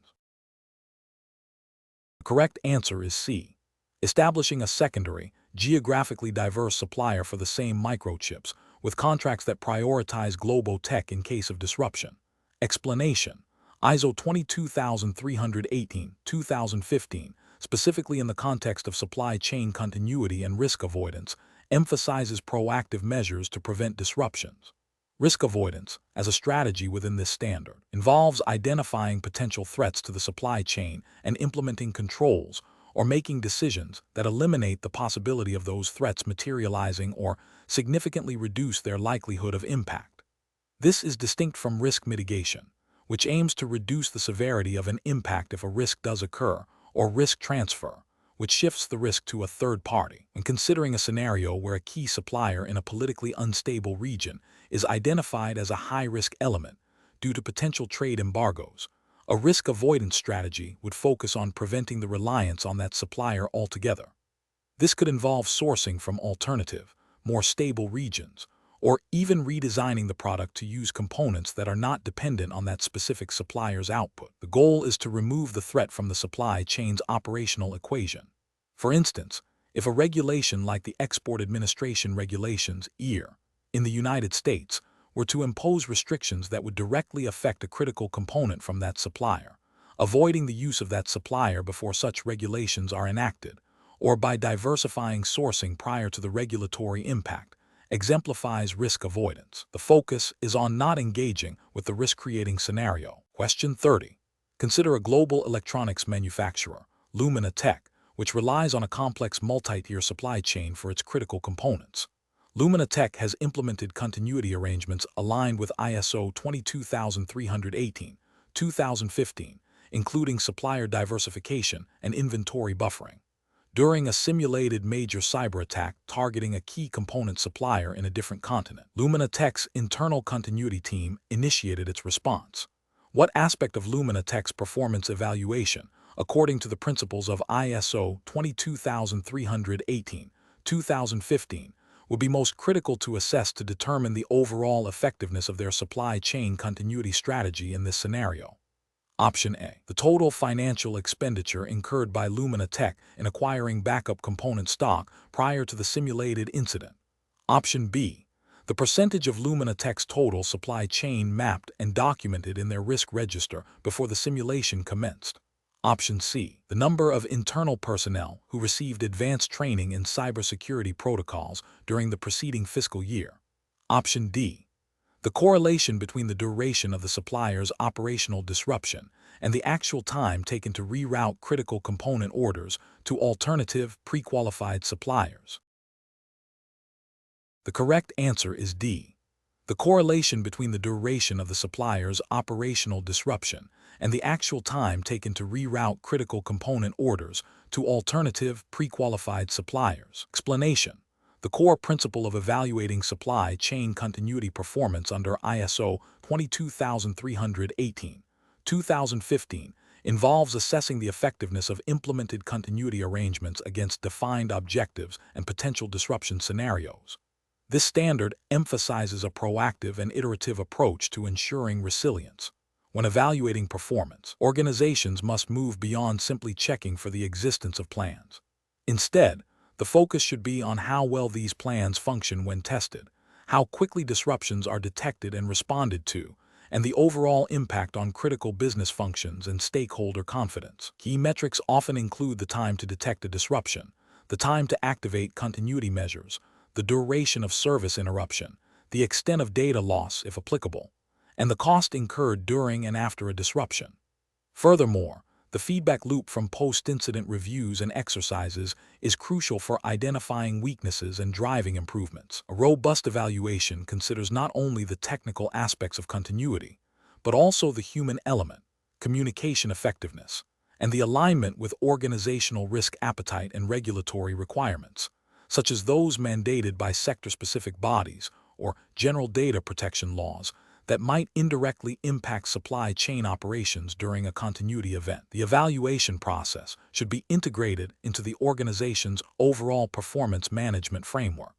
The correct answer is C. Establishing a secondary, geographically diverse supplier for the same microchips, with contracts that prioritize global tech in case of disruption. Explanation: ISO 22318-2015, specifically in the context of supply chain continuity and risk avoidance, emphasizes proactive measures to prevent disruptions. Risk avoidance, as a strategy within this standard, involves identifying potential threats to the supply chain and implementing controls or making decisions that eliminate the possibility of those threats materializing or significantly reduce their likelihood of impact. This is distinct from risk mitigation, which aims to reduce the severity of an impact if a risk does occur, or risk transfer, which shifts the risk to a third party. When considering a scenario where a key supplier in a politically unstable region is identified as a high-risk element due to potential trade embargoes, a risk avoidance strategy would focus on preventing the reliance on that supplier altogether. This could involve sourcing from alternative, more stable regions, or even redesigning the product to use components that are not dependent on that specific supplier's output. The goal is to remove the threat from the supply chain's operational equation. For instance, if a regulation like the Export Administration Regulations (EAR) in the United States were to impose restrictions that would directly affect a critical component from that supplier, avoiding the use of that supplier before such regulations are enacted, or by diversifying sourcing prior to the regulatory impact, exemplifies risk avoidance. The focus is on not engaging with the risk-creating scenario. Question 30. Consider a global electronics manufacturer, Lumina Tech, which relies on a complex multi-tier supply chain for its critical components. Lumina Tech has implemented continuity arrangements aligned with ISO 22318-2015, including supplier diversification and inventory buffering. During a simulated major cyber attack targeting a key component supplier in a different continent, Lumina Tech's internal continuity team initiated its response. What aspect of Lumina Tech's performance evaluation, according to the principles of ISO 22318-2015, would be most critical to assess to determine the overall effectiveness of their supply chain continuity strategy in this scenario? Option A. The total financial expenditure incurred by Lumina Tech in acquiring backup component stock prior to the simulated incident. Option B. The percentage of Lumina Tech's total supply chain mapped and documented in their risk register before the simulation commenced. Option C. The number of internal personnel who received advanced training in cybersecurity protocols during the preceding fiscal year. Option D. The correlation between the duration of the supplier's operational disruption and the actual time taken to reroute critical component orders to alternative, pre-qualified suppliers. The correct answer is D. The correlation between the duration of the supplier's operational disruption and the actual time taken to reroute critical component orders to alternative, pre-qualified suppliers. Explanation: the core principle of evaluating supply chain continuity performance under ISO 22318-2015 involves assessing the effectiveness of implemented continuity arrangements against defined objectives and potential disruption scenarios. This standard emphasizes a proactive and iterative approach to ensuring resilience. When evaluating performance, organizations must move beyond simply checking for the existence of plans. Instead, the focus should be on how well these plans function when tested, how quickly disruptions are detected and responded to, and the overall impact on critical business functions and stakeholder confidence. Key metrics often include the time to detect a disruption, the time to activate continuity measures, the duration of service interruption, the extent of data loss if applicable, and the cost incurred during and after a disruption. Furthermore, the feedback loop from post-incident reviews and exercises is crucial for identifying weaknesses and driving improvements. A robust evaluation considers not only the technical aspects of continuity, but also the human element, communication effectiveness, and the alignment with organizational risk appetite and regulatory requirements, such as those mandated by sector-specific bodies or general data protection laws that might indirectly impact supply chain operations during a continuity event. The evaluation process should be integrated into the organization's overall performance management framework.